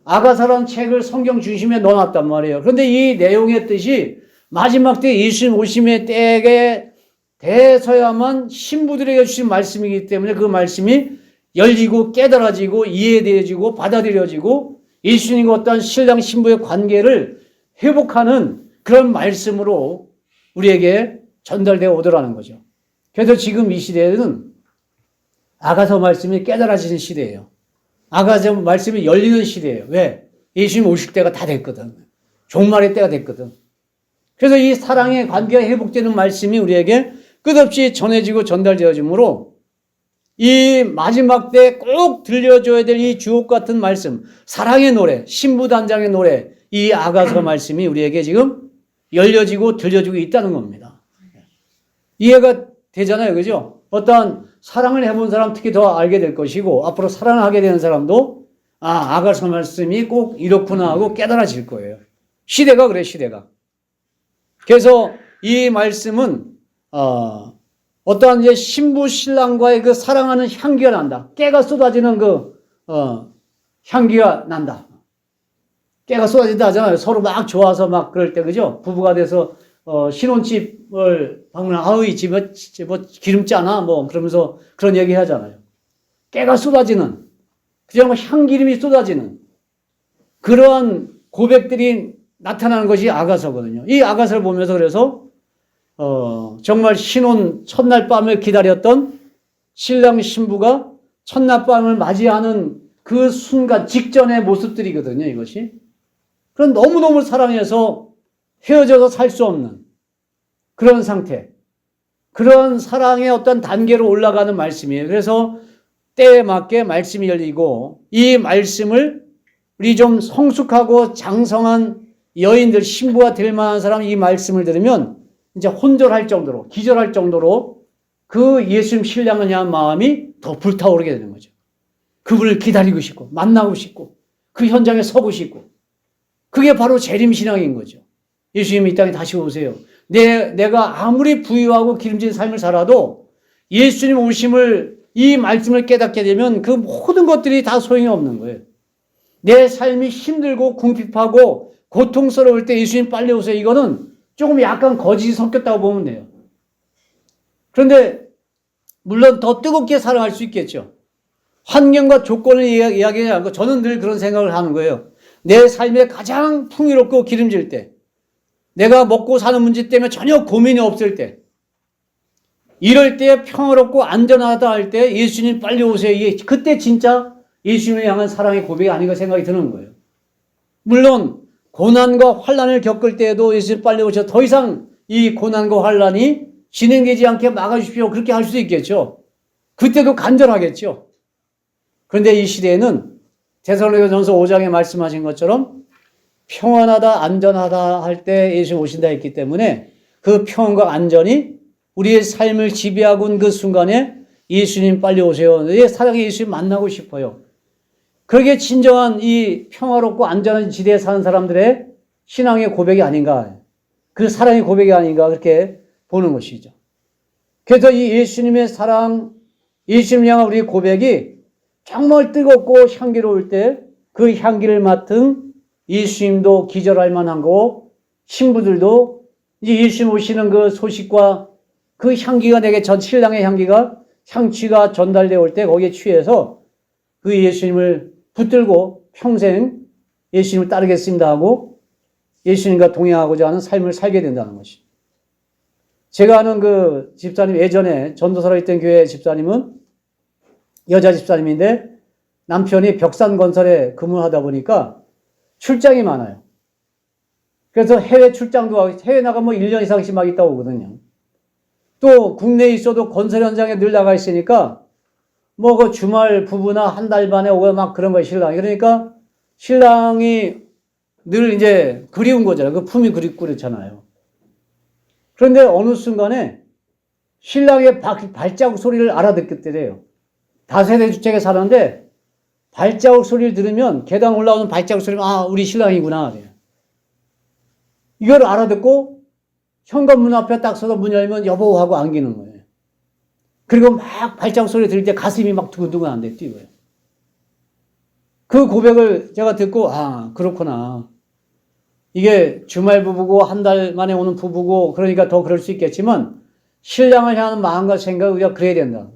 아가서라는 책을 성경 중심에 넣어놨단 말이에요. 그런데 이 내용의 뜻이 마지막 때 예수님 오심의 때에 대해서야만 신부들에게 주신 말씀이기 때문에 그 말씀이 열리고 깨달아지고 이해되어지고 받아들여지고 예수님과 어떤 신랑 신부의 관계를 회복하는 그런 말씀으로 우리에게 전달되어 오더라는 거죠. 그래서 지금 이 시대에는 아가서 말씀이 깨달아지는 시대예요. 아가서 말씀이 열리는 시대예요. 왜? 예수님 오실 때가 다 됐거든. 종말의 때가 됐거든. 그래서 이 사랑의 관계가 회복되는 말씀이 우리에게 끝없이 전해지고 전달되어지므로 이 마지막 때 꼭 들려줘야 될 이 주옥 같은 말씀, 사랑의 노래, 신부단장의 노래, 이 아가서 말씀이 우리에게 지금 열려지고 들려지고 있다는 겁니다. 이해가 되잖아요. 그죠? 어떤 사랑을 해본 사람 특히 더 알게 될 것이고 앞으로 사랑을 하게 되는 사람도 아가서 말씀이 꼭 이렇구나 하고 깨달아질 거예요. 시대가 그래, 시대가. 그래서 이 말씀은 어떠한 이제 신부 신랑과의 그 사랑하는 향기가 난다. 깨가 쏟아지는 그 향기가 난다. 깨가 쏟아진다 하잖아요. 서로 막 좋아서 막 그럴 때, 그죠? 부부가 돼서 신혼집을 방문하면 이 집에 뭐 기름지 않아? 뭐 그러면서 그런 얘기 하잖아요. 깨가 쏟아지는, 그냥 뭐 향기름이 쏟아지는 그러한 고백들이 나타나는 것이 아가서거든요. 이 아가서를 보면서 그래서 정말 신혼 첫날 밤을 기다렸던 신랑 신부가 첫날 밤을 맞이하는 그 순간 직전의 모습들이거든요, 이것이. 그럼 너무너무 사랑해서 헤어져서 살 수 없는 그런 상태. 그런 사랑의 어떤 단계로 올라가는 말씀이에요. 그래서 때에 맞게 말씀이 열리고 이 말씀을 우리 좀 성숙하고 장성한 여인들, 신부가 될 만한 사람이 이 말씀을 들으면 이제 혼절할 정도로, 기절할 정도로 그 예수님 신랑을 향한 마음이 더 불타오르게 되는 거죠. 그분을 기다리고 싶고, 만나고 싶고, 그 현장에 서고 싶고. 그게 바로 재림신앙인 거죠. 예수님이 이 땅에 다시 오세요. 내가 아무리 부유하고 기름진 삶을 살아도 예수님 오심을, 이 말씀을 깨닫게 되면 그 모든 것들이 다 소용이 없는 거예요. 내 삶이 힘들고 궁핍하고 고통스러울 때 예수님 빨리 오세요. 이거는 조금 약간 거짓이 섞였다고 보면 돼요. 그런데 물론 더 뜨겁게 사랑할 수 있겠죠. 환경과 조건을 이야기하지 않고 저는 늘 그런 생각을 하는 거예요. 내 삶에 가장 풍요롭고 기름질 때, 내가 먹고 사는 문제 때문에 전혀 고민이 없을 때, 이럴 때 평화롭고 안전하다 할 때 예수님 빨리 오세요. 그때 진짜 예수님을 향한 사랑의 고백이 아닌가 생각이 드는 거예요. 물론 고난과 환난을 겪을 때에도 예수님 빨리 오셔서 더 이상 이 고난과 환난이 진행되지 않게 막아주십시오. 그렇게 할 수도 있겠죠. 그때도 간절하겠죠. 그런데 이 시대에는 데살로니가전서 5장에 말씀하신 것처럼 평안하다 안전하다 할 때 예수님 오신다 했기 때문에 그 평안과 안전이 우리의 삶을 지배하고 있는 그 순간에 예수님 빨리 오세요. 내 사랑의 예수님 만나고 싶어요. 그러게 진정한 이 평화롭고 안전한 지대에 사는 사람들의 신앙의 고백이 아닌가. 그 사랑의 고백이 아닌가 그렇게 보는 것이죠. 그래서 이 예수님의 사랑, 예수님 향한 우리의 고백이 정말 뜨겁고 향기로울 때 그 향기를 맡은 예수님도 기절할 만한 거고 신부들도 이제 예수님 오시는 그 소식과 그 향기가 내게 신랑의 향취가 전달되어 올 때 거기에 취해서 그 예수님을 붙들고 평생 예수님을 따르겠습니다 하고 예수님과 동행하고자 하는 삶을 살게 된다는 것이. 제가 아는 그 집사님, 예전에 전도사로 있던 교회 집사님은 여자 집사님인데 남편이 벽산건설에 근무하다 보니까 출장이 많아요. 그래서 해외 출장도 가고 해외 나가면 1년 이상씩 막 있다 오거든요. 또 국내에 있어도 건설 현장에 늘 나가 있으니까 뭐 그 주말 부부나 한 달 반에 오고 막 그런 거예요, 신랑이. 그러니까 신랑이 늘 이제 그리운 거잖아요. 그 품이 그립고 그렇잖아요. 그런데 어느 순간에 신랑의 발자국 소리를 알아듣겠더래요. 다세대 주택에 사는데 발자국 소리를 들으면 계단 올라오는 발자국 소리면 아, 우리 신랑이구나. 이걸 알아듣고 현관문 앞에 딱 서서 문 열면 여보 하고 안기는 거예요. 그리고 막 발자국 소리 들을 때 가슴이 막 두근두근 안 돼, 뛰고요. 그 고백을 제가 듣고, 아, 그렇구나. 이게 주말 부부고 한 달 만에 오는 부부고 그러니까 더 그럴 수 있겠지만 신랑을 향하는 마음과 생각을 우리가 그래야 된다.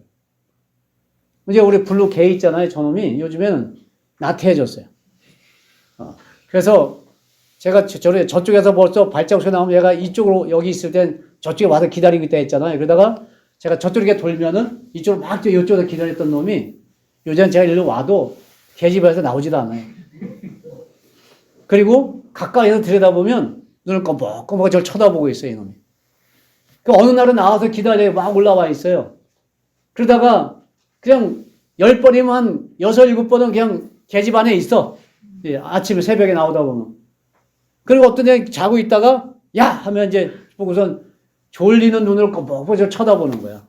이제 우리 블루 개 있잖아요, 저놈이. 요즘에는 나태해졌어요. 그래서 제가 저쪽에서 벌써 발자국 소리 나오면 얘가 이쪽으로 여기 있을 땐 저쪽에 와서 기다리고 있다 했잖아요. 그러다가 제가 저쪽으로 이렇게 돌면은 이쪽으로 막 이쪽에서 기다렸던 놈이 요즘 제가 일로 와도 계집에서 나오지도 않아요. 그리고 가까이서 들여다보면 눈을 껌뻑껌뻑 저를 쳐다보고 있어요, 이놈이. 그 어느 날은 나와서 기다려요. 막 올라와 있어요. 그러다가 그냥 10번이면 한 6, 7번은 그냥 계집 안에 있어. 예, 아침에 새벽에 나오다 보면. 그리고 어떤 애 자고 있다가 야! 하면 이제 보고선 졸리는 눈으로 껌뻑껌뻑 쳐다보는 거야.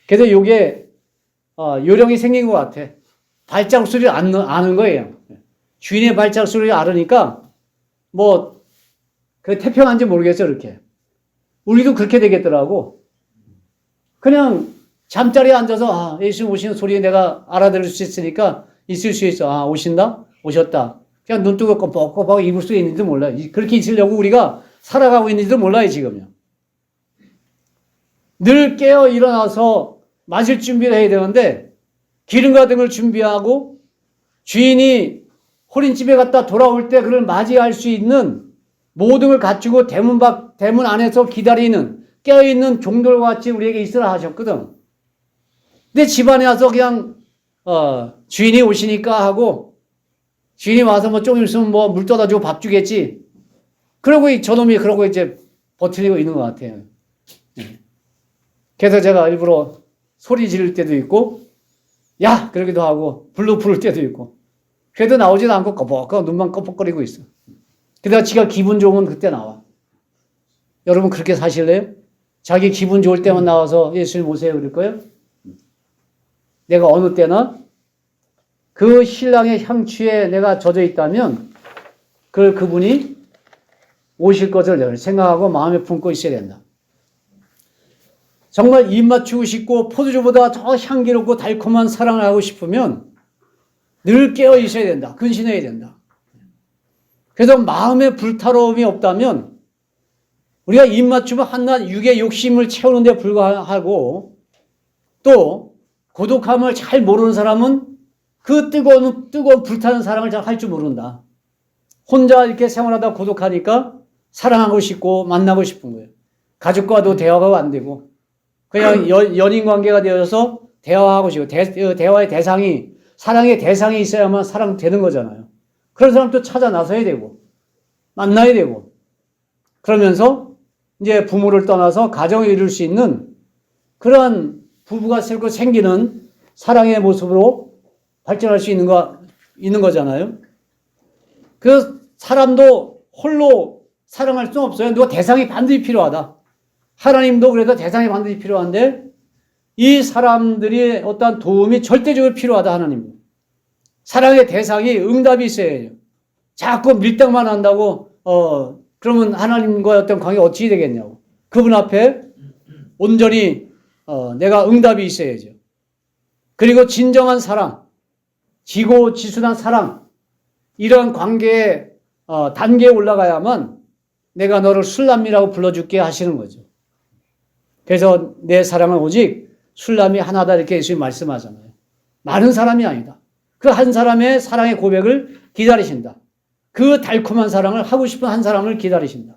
그래서 이게 요령이 생긴 것 같아. 발자국 소리를 아는 거예요. 주인의 발자국 소리를 알으니까 뭐 그 태평한지 모르겠어요. 이렇게. 우리도 그렇게 되겠더라고. 그냥 잠자리에 앉아서 아, 예수님 오시는 소리 내가 알아들을 수 있으니까 있을 수 있어. 아, 오신다? 오셨다. 그냥 눈 뜨고 껌뻑껌뻑 입을 수 있는지도 몰라. 그렇게 있으려고 우리가 살아가고 있는지도 몰라요, 지금요. 늘 깨어 일어나서 마실 준비를 해야 되는데 기름과 등을 준비하고 주인이 호린집에 갔다 돌아올 때 그를 맞이할 수 있는 모든 걸 갖추고 대문 안에서 기다리는 깨어있는 종들과 같이 우리에게 있으라 하셨거든. 근데 집안에 와서 그냥 주인이 오시니까 하고 주인이 와서 뭐 조금 있으면 뭐 물 떠다 주고 밥 주겠지. 그러고 저놈이 그러고 이제 버티고 있는 것 같아요. 그래서 제가 일부러 소리 지를 때도 있고 야! 그러기도 하고 불러 부를 때도 있고 그래도 나오지도 않고 꺼벅꺼 눈만 껌뻑거리고 있어. 그러다가 지가 기분 좋으면 그때 나와. 여러분 그렇게 사실래요? 자기 기분 좋을 때만 나와서 예수님 오세요 그럴 거예요? 내가 어느 때나 그 신랑의 향취에 내가 젖어 있다면 그분이 오실 것을 생각하고 마음에 품고 있어야 된다. 정말 입 맞추고 싶고 포도주보다 더 향기롭고 달콤한 사랑을 하고 싶으면 늘 깨어 있어야 된다. 근신해야 된다. 그래서 마음에 불타러움이 없다면 우리가 입 맞추면 한낱 육의 욕심을 채우는 데 불과하고 또 고독함을 잘 모르는 사람은 그 뜨거운 불타는 사랑을 잘 할 줄 모른다. 혼자 이렇게 생활하다 고독하니까 사랑하고 싶고 만나고 싶은 거예요. 가족과도 대화가 안 되고 그냥 연인 관계가 되어서 대화하고 싶고 대화의 대상이 사랑의 대상이 있어야만 사랑되는 거잖아요. 그런 사람 또 찾아 나서야 되고 만나야 되고, 그러면서 이제 부모를 떠나서 가정을 이룰 수 있는 그러한 부부가 새롭게 생기는 사랑의 모습으로 발전할 수 있는 거잖아요. 그 사람도 홀로 사랑할 수는 없어요. 누가 대상이 반드시 필요하다. 하나님도 그래도 대상이 반드시 필요한데 이 사람들이 어떠한 도움이 절대적으로 필요하다. 하나님. 사랑의 대상이 응답이 있어야 해요. 자꾸 밀당만 한다고 그러면 하나님과의 어떤 관계가 어찌 되겠냐고. 그분 앞에 온전히 내가 응답이 있어야죠. 그리고 진정한 사랑, 지고지순한 사랑, 이런 관계의 단계에 올라가야만 내가 너를 술람이라고 불러줄게 하시는 거죠. 그래서 내 사랑은 오직 술람이 하나다 이렇게 예수님 말씀하잖아요. 많은 사람이 아니다. 그 한 사람의 사랑의 고백을 기다리신다. 그 달콤한 사랑을 하고 싶은 한 사람을 기다리신다.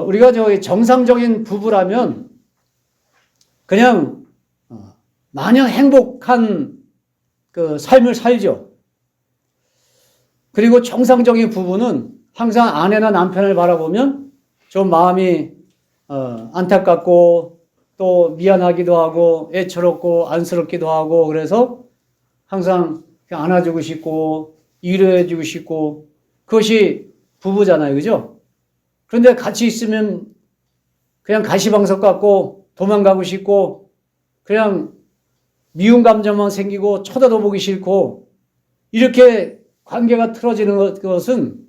우리가 정상적인 부부라면 그냥 마냥 행복한 그 삶을 살죠. 그리고 정상적인 부부는 항상 아내나 남편을 바라보면 좀 마음이 안타깝고 또 미안하기도 하고 애처롭고 안쓰럽기도 하고 그래서 항상 안아주고 싶고 위로해주고 싶고 그것이 부부잖아요. 그죠? 그런데 같이 있으면 그냥 가시방석 같고 도망가고 싶고 그냥 미운 감정만 생기고 쳐다도 보기 싫고 이렇게 관계가 틀어지는 것은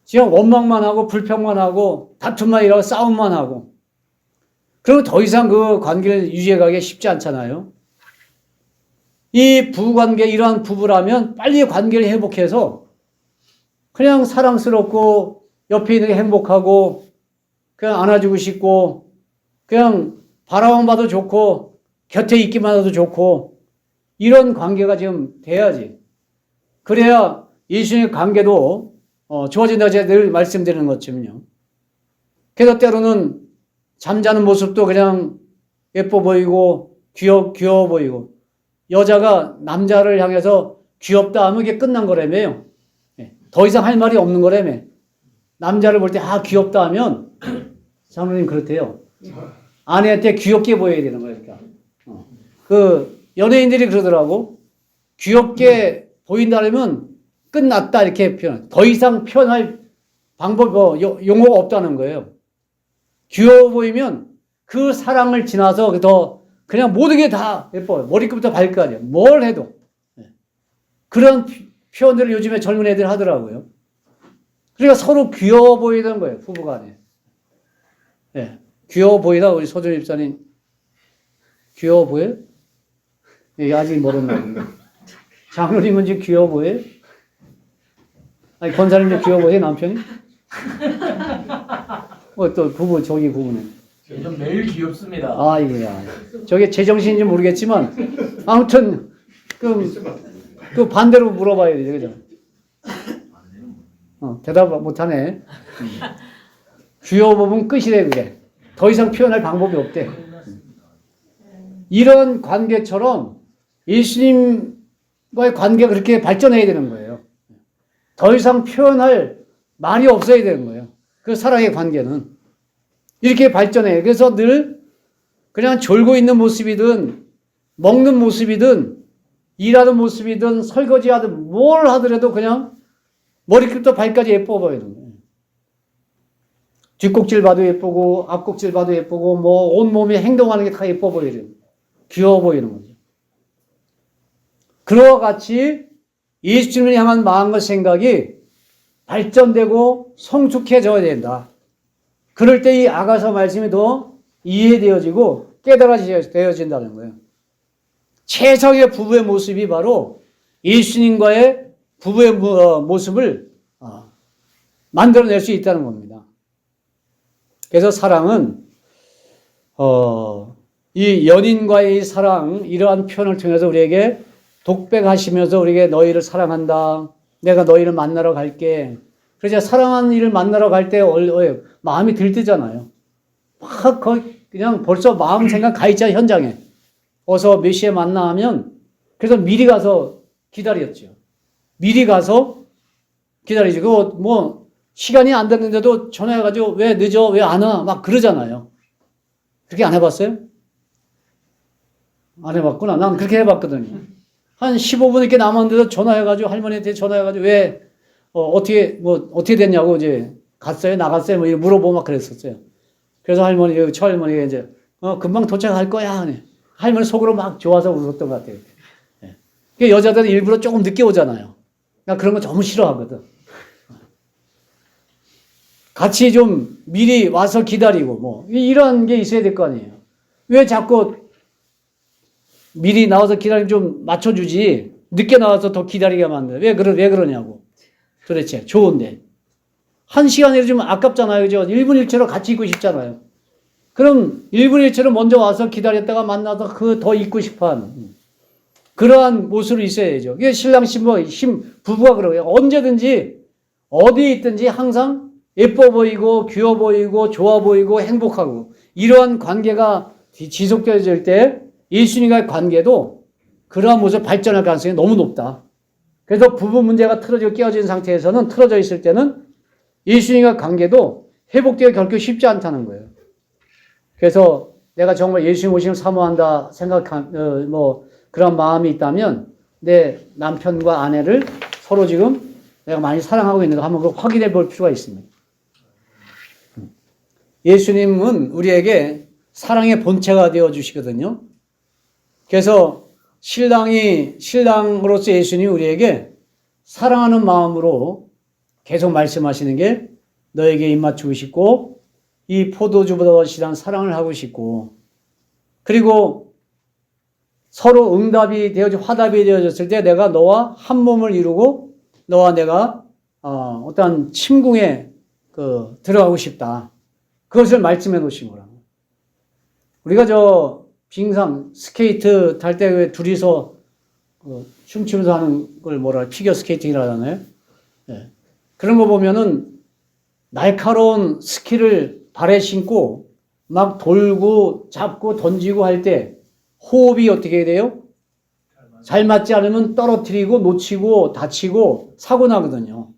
지금 원망만 하고 불평만 하고 다툼만 일하고 싸움만 하고 그러면 더 이상 그 관계를 유지해가기 쉽지 않잖아요. 이 부부관계 이러한 부부라면 빨리 관계를 회복해서 그냥 사랑스럽고 옆에 있는 게 행복하고 그냥 안아주고 싶고 그냥 바라만 봐도 좋고 곁에 있기만 해도 좋고 이런 관계가 지금 돼야지. 그래야 예수님의 관계도 좋아진다고 제가 늘 말씀드리는 것처럼요. 그래서 때로는 잠자는 모습도 그냥 예뻐 보이고 귀여워 보이고 여자가 남자를 향해서 귀엽다 하면 이게 끝난 거라며요. 더 이상 할 말이 없는 거라며. 남자를 볼 때 귀엽다 하면 사모님 그렇대요. 아내한테 귀엽게 보여야 되는 거예요. 그러니까. 그 연예인들이 그러더라고. 귀엽게 보인다면 끝났다 이렇게 표현. 더 이상 표현할 방법 용어가 없다는 거예요. 귀여워 보이면 그 사랑을 지나서 더 그냥 모든 게 다 예뻐요. 머리끝부터 발끝까지 뭘 해도 그런 표현들을 요즘에 젊은 애들 하더라고요. 그러니까 서로 귀여워 보이던 거예요. 부부간에. 네. 귀여워 보이다 우리 소준 입사님 귀여워 보여요? 예, 아직 모른다. 장로님은 지금 귀여워 보여요? 아니 권사님도 귀여워 보여요 남편이? 또 부부 저기 부부는 전 매일 귀엽습니다. 이거야. 저게 제정신인지 모르겠지만 아무튼 그 반대로 물어봐야 되죠, 그죠? 대답 못하네. 귀여워 보면 끝이래 그게. 더 이상 표현할 방법이 없대. 이런 관계처럼 예수님과의 관계가 그렇게 발전해야 되는 거예요. 더 이상 표현할 말이 없어야 되는 거예요. 그 사랑의 관계는. 이렇게 발전해요. 그래서 늘 그냥 졸고 있는 모습이든 먹는 모습이든 일하는 모습이든 설거지하든 뭘 하더라도 그냥 머리끝부터 발까지 예뻐 보이는 거예요. 뒷꼭질 봐도 예쁘고 앞꼭질 봐도 예쁘고 뭐 온몸에 행동하는 게 다 예뻐 보이는 귀여워 보이는 거죠. 그와 같이 예수님을 향한 마음과 생각이 발전되고 성숙해져야 된다. 그럴 때 이 아가서 말씀이 더 이해되어지고 깨달아져진다는 거예요. 최상의 부부의 모습이 바로 예수님과의 부부의 모습을 만들어낼 수 있다는 겁니다. 그래서 사랑은 이 연인과의 사랑 이러한 표현을 통해서 우리에게 독백하시면서 우리에게 너희를 사랑한다. 내가 너희를 만나러 갈게. 그래서 사랑하는 이를 만나러 갈 때 마음이 들뜨잖아요. 막 그냥 벌써 마음 생각 가 있잖아요. 현장에. 어서 몇 시에 만나 하면 그래서 미리 가서 기다렸죠. 미리 가서 기다리지. 그거 뭐 시간이 안 됐는데도 전화해가지고 왜 늦어? 왜 안 와? 막 그러잖아요. 그렇게 안 해봤어요? 안 해봤구나. 난 그렇게 해봤거든요. 한 15분 이렇게 남았는데도 전화해가지고 할머니한테 전화해가지고 왜 어떻게 됐냐고 이제 갔어요? 나갔어요? 뭐 이렇게 물어보고 막 그랬었어요. 그래서 처할머니가 이제 금방 도착할 거야. 할머니 속으로 막 좋아서 웃었던 것 같아요. 예. 여자들은 일부러 조금 늦게 오잖아요. 나 그런 거 너무 싫어하거든. 같이 좀 미리 와서 기다리고 뭐 이런 게 있어야 될 거 아니에요. 왜 자꾸 미리 나와서 기다리면 좀 맞춰주지 늦게 나와서 더 기다리게 만들어. 왜 그러냐고. 도대체 좋은데 1시간이라도 좀 아깝잖아요. 그죠? 1분 1초로 같이 있고 싶잖아요. 그럼 1분 1초로 먼저 와서 기다렸다가 만나서 더 있고 싶어하는 그러한 모습으로 있어야죠. 이게 신랑 부부가 그러고요. 언제든지 어디에 있든지 항상 예뻐 보이고 귀여워 보이고 좋아 보이고 행복하고 이러한 관계가 지속되어질 때 예수님과의 관계도 그러한 모습 발전할 가능성이 너무 높다. 그래서 부부 문제가 틀어지고 깨어진 상태에서는 틀어져 있을 때는 예수님과 관계도 회복되기 결코 쉽지 않다는 거예요. 그래서 내가 정말 예수님 오심을 사모한다 그런 마음이 있다면 내 남편과 아내를 서로 지금 내가 많이 사랑하고 있는가 한번 그걸 확인해 볼 필요가 있습니다. 예수님은 우리에게 사랑의 본체가 되어 주시거든요. 그래서 신랑으로서 예수님이 우리에게 사랑하는 마음으로 계속 말씀하시는 게 너에게 입맞추고 싶고 이 포도주보다 실한 사랑을 하고 싶고 그리고 서로 화답이 되어졌을 때 내가 너와 한 몸을 이루고 너와 내가 어떠한 침궁에 들어가고 싶다. 그것을 말씀해 놓으신 거라고. 우리가 빙상, 스케이트 탈 때 둘이서 춤추면서 하는 걸 피겨 스케이팅이라고 하잖아요. 네. 그런 거 보면은 날카로운 스키를 발에 신고 막 돌고 잡고 던지고 할 때 호흡이 어떻게 돼요? 잘 맞지 않으면 떨어뜨리고 놓치고 다치고 사고 나거든요.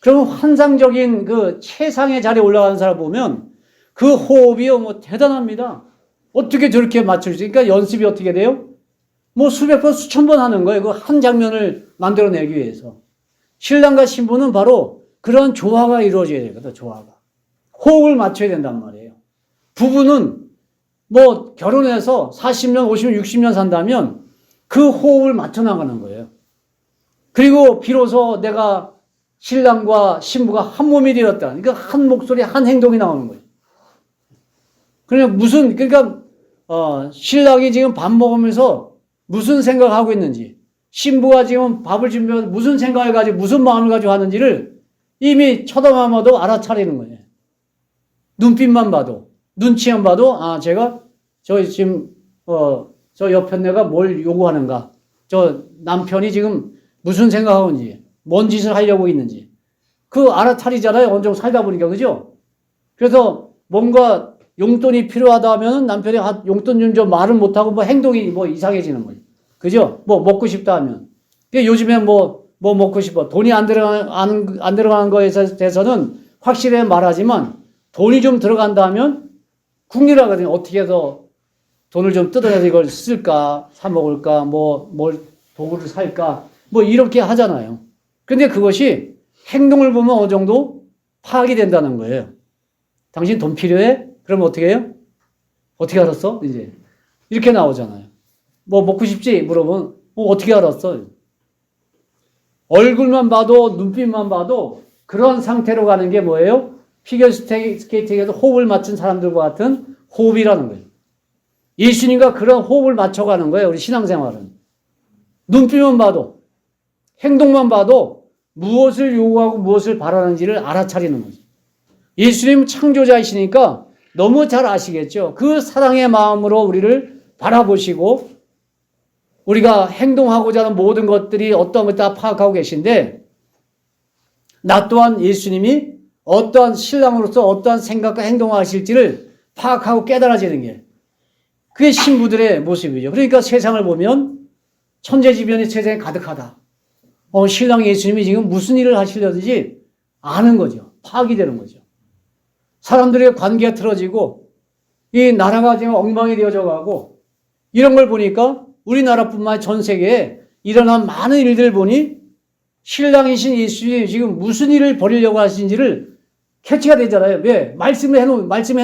그러면 환상적인 최상의 자리에 올라가는 사람 보면 그 호흡이요, 대단합니다. 어떻게 저렇게 맞출 수, 그러니까 연습이 어떻게 돼요? 수백 번, 수천 번 하는 거예요. 그 한 장면을 만들어내기 위해서. 신랑과 신부는 바로 그런 조화가 이루어져야 되거든, 조화가. 호흡을 맞춰야 된단 말이에요. 부부는 결혼해서 40년, 50년, 60년 산다면 그 호흡을 맞춰 나가는 거예요. 그리고 비로소 내가 신랑과 신부가 한 몸이 되었다. 그러니까 한 목소리, 한 행동이 나오는 거예요. 그러니까 신랑이 지금 밥 먹으면서 무슨 생각하고 있는지, 신부가 지금 밥을 준비하면서 무슨 생각을 가지고, 무슨 마음을 가지고 하는지를 이미 쳐다만 봐도 알아차리는 거예요. 눈빛만 봐도, 눈치만 봐도, 저 옆에 내가 뭘 요구하는가, 저 남편이 지금 무슨 생각하고 있는지, 뭔 짓을 하려고 있는지, 알아차리잖아요. 어느 정도 살다 보니까, 그죠? 그래서 뭔가 용돈이 필요하다 하면 남편이 용돈 좀 줘 말은 못하고 행동이 이상해지는 거예요. 그죠? 먹고 싶다 하면. 요즘에 먹고 싶어. 돈이 안 들어가는 거에 대해서는 확실히 말하지만 돈이 좀 들어간다 하면 궁리하거든요. 어떻게 해서 돈을 좀 뜯어내서 이걸 쓸까, 사먹을까, 뭘 도구를 살까, 이렇게 하잖아요. 근데 그것이 행동을 보면 어느 정도 파악이 된다는 거예요. 당신 돈 필요해? 그러면 어떻게 해요? 어떻게 알았어? 이제. 이렇게 나오잖아요. 먹고 싶지? 물어보면, 어떻게 알았어? 얼굴만 봐도, 눈빛만 봐도 그런 상태로 가는 게 뭐예요? 피겨 스케이팅에서 호흡을 맞춘 사람들과 같은 호흡이라는 거예요. 예수님과 그런 호흡을 맞춰가는 거예요. 우리 신앙생활은. 눈빛만 봐도, 행동만 봐도 무엇을 요구하고 무엇을 바라는지를 알아차리는 거죠. 예수님 창조자이시니까 너무 잘 아시겠죠. 그 사랑의 마음으로 우리를 바라보시고 우리가 행동하고자 하는 모든 것들이 어떤 것 다 파악하고 계신데 나 또한 예수님이 어떠한 신랑으로서 어떠한 생각과 행동을 하실지를 파악하고 깨달아지는 게 그게 신부들의 모습이죠. 그러니까 세상을 보면 천재지변이 세상에 가득하다. 신랑 예수님이 지금 무슨 일을 하시려든지 아는 거죠. 파악이 되는 거죠. 사람들의 관계가 틀어지고 이 나라가 지금 엉망이 되어져 가고 이런 걸 보니까 우리나라뿐만 아니라 전 세계에 일어난 많은 일들을 보니 신랑이신 예수님이 지금 무슨 일을 벌이려고 하시는지를 캐치가 되잖아요. 왜? 말씀해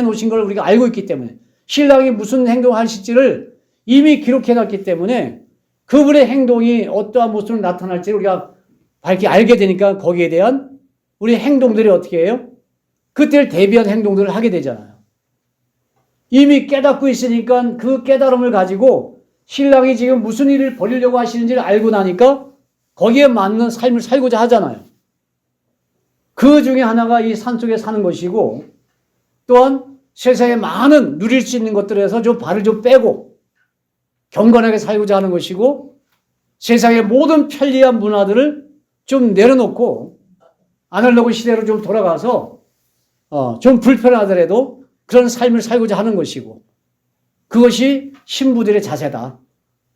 놓으신 걸 우리가 알고 있기 때문에. 신랑이 무슨 행동을 하실지를 이미 기록해 놨기 때문에 그분의 행동이 어떠한 모습으로 나타날지 우리가 밝게 알게 되니까 거기에 대한 우리 행동들이 어떻게 해요? 그때를 대비한 행동들을 하게 되잖아요. 이미 깨닫고 있으니까 그 깨달음을 가지고 신랑이 지금 무슨 일을 벌이려고 하시는지를 알고 나니까 거기에 맞는 삶을 살고자 하잖아요. 그 중에 하나가 이 산속에 사는 것이고 또한 세상에 많은 누릴 수 있는 것들에서 좀 발을 좀 빼고 경건하게 살고자 하는 것이고 세상의 모든 편리한 문화들을 좀 내려놓고 아날로그 시대로 좀 돌아가서 좀 불편하더라도 그런 삶을 살고자 하는 것이고 그것이 신부들의 자세다.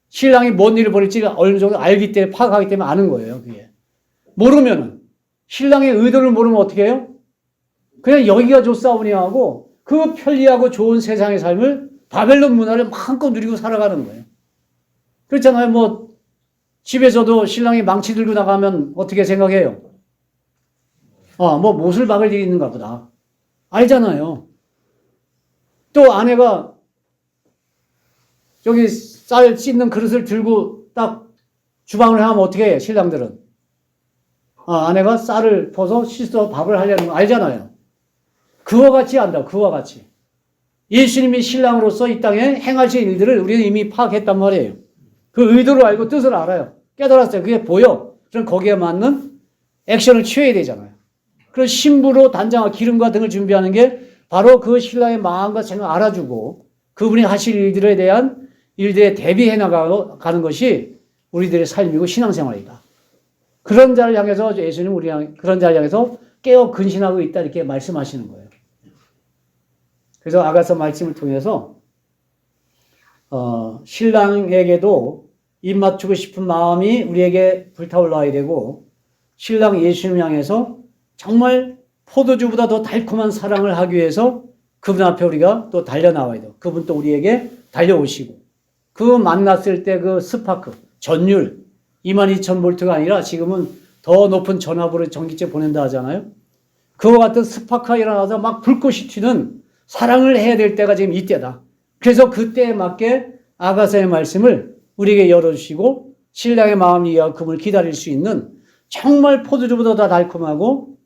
신랑이 뭔 일을 벌일지 어느 정도 알기 때문에 파악하기 때문에 아는 거예요. 그게. 모르면은 신랑의 의도를 모르면 어떻게 해요? 그냥 여기가 좋사오냐 하고 그 편리하고 좋은 세상의 삶을 바벨론 문화를 마음껏 누리고 살아가는 거예요. 그렇잖아요. 뭐 집에서도 신랑이 망치 들고 나가면 어떻게 생각해요? 뭐 못을 박을 일이 있는가 보다. 알잖아요. 또 아내가 저기 쌀 씻는 그릇을 들고 딱 주방을 향하면 어떻게 해요? 신랑들은. 아내가 쌀을 퍼서 씻어 밥을 하려는 거 알잖아요. 그와 같이 한다. 그와 같이. 예수님이 신랑으로서 이 땅에 행하신 일들을 우리는 이미 파악했단 말이에요. 그 의도를 알고 뜻을 알아요. 깨달았어요. 그게 보여. 그럼 거기에 맞는 액션을 취해야 되잖아요. 그런 신부로 단장과 기름과 등을 준비하는 게 바로 그 신랑의 마음과 생각을 알아주고 그분이 하실 일들에 대한 일들에 대비해 나가는 것이 우리들의 삶이고 신앙생활이다. 그런 자를 향해서 예수님 그런 자를 향해서 깨어 근신하고 있다 이렇게 말씀하시는 거예요. 그래서 아가서 말씀을 통해서 신랑에게도 입맞추고 싶은 마음이 우리에게 불타올라야 되고 신랑 예수님 향해서 정말 포도주보다 더 달콤한 사랑을 하기 위해서 그분 앞에 우리가 또 달려나와야 돼요. 그분 또 우리에게 달려오시고 그 만났을 때 그 스파크, 전율 22,000볼트가 아니라 지금은 더 높은 전압으로 전기체 보낸다 하잖아요. 그와 같은 스파크가 일어나서 막 불꽃이 튀는 사랑을 해야 될 때가 지금 이때다. 그래서 그때에 맞게 아가서의 말씀을 우리에게 열어주시고 신랑의 마음을 이해하고 그분을 기다릴 수 있는 정말 포도주보다 더 달콤하고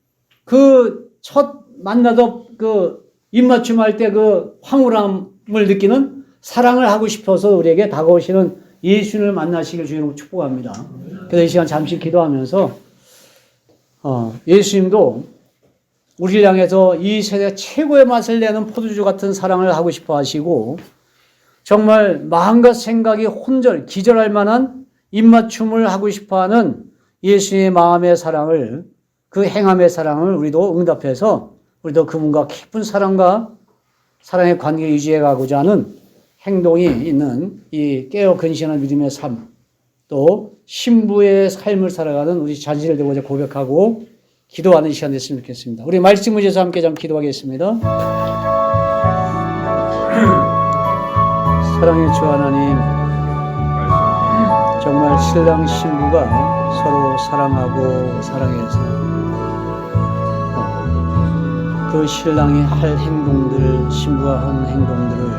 그 첫 만나서 그 입맞춤할 때 그 황홀함을 느끼는 사랑을 하고 싶어서 우리에게 다가오시는 예수님을 만나시길 주님으로 축복합니다. 그래서 이 시간 잠시 기도하면서 예수님도 우리를 향해서 이 세대 최고의 맛을 내는 포도주 같은 사랑을 하고 싶어 하시고 정말 마음과 생각이 기절할 만한 입맞춤을 하고 싶어 하는 예수님의 마음의 사랑을 그 행함의 사랑을 우리도 응답해서 우리도 그분과 깊은 사랑과 사랑의 관계를 유지해 가고자 하는 행동이 있는 이 깨어 근신한 믿음의 삶, 또 신부의 삶을 살아가는 우리 자신을 되고자 고백하고 기도하는 시간 됐으면 좋겠습니다. 우리 말씀 의지해서 함께 좀 기도하겠습니다. 사랑의 주 하나님, 정말 신랑 신부가 서로 사랑하고 사랑해서 그 신랑이 할 행동들, 신부가 하는 행동들을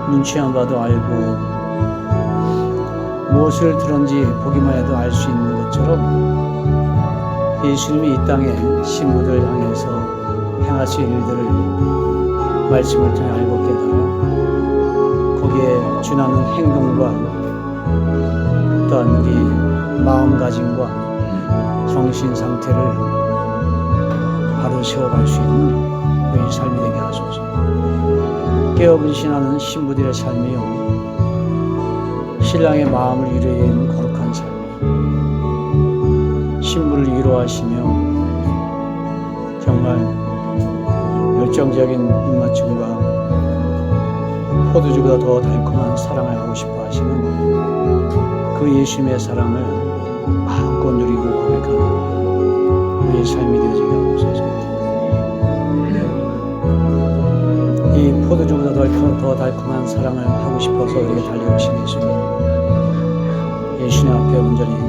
눈치 안 봐도 알고 무엇을 들은지 보기만 해도 알 수 있는 것처럼 예수님이 이 땅에 신부들 향해서 행하실 일들을 말씀을 통해 알고 깨달아 거기에 준하는 행동과 또한 우리 마음가짐과 정신 상태를 바로 세워갈 수 있는 우리 삶이 되게 하소서. 깨어 근신하는 신부들의 삶이요 신랑의 마음을 위로해야 하는 거룩한 삶, 신부를 위로하시며 정말 열정적인 입맞춤과 포도주보다 더 달콤한 사랑을 하고 싶어 하시는 그 예수님의 사랑을 마음껏 믿고 누리고 고백하는 우리의 삶이 되어지게 하옵소서. 이 포도주보다 더 달콤한 사랑을 하고 싶어서 우리에게 달려오신 예수님, 예수님 앞에 온전히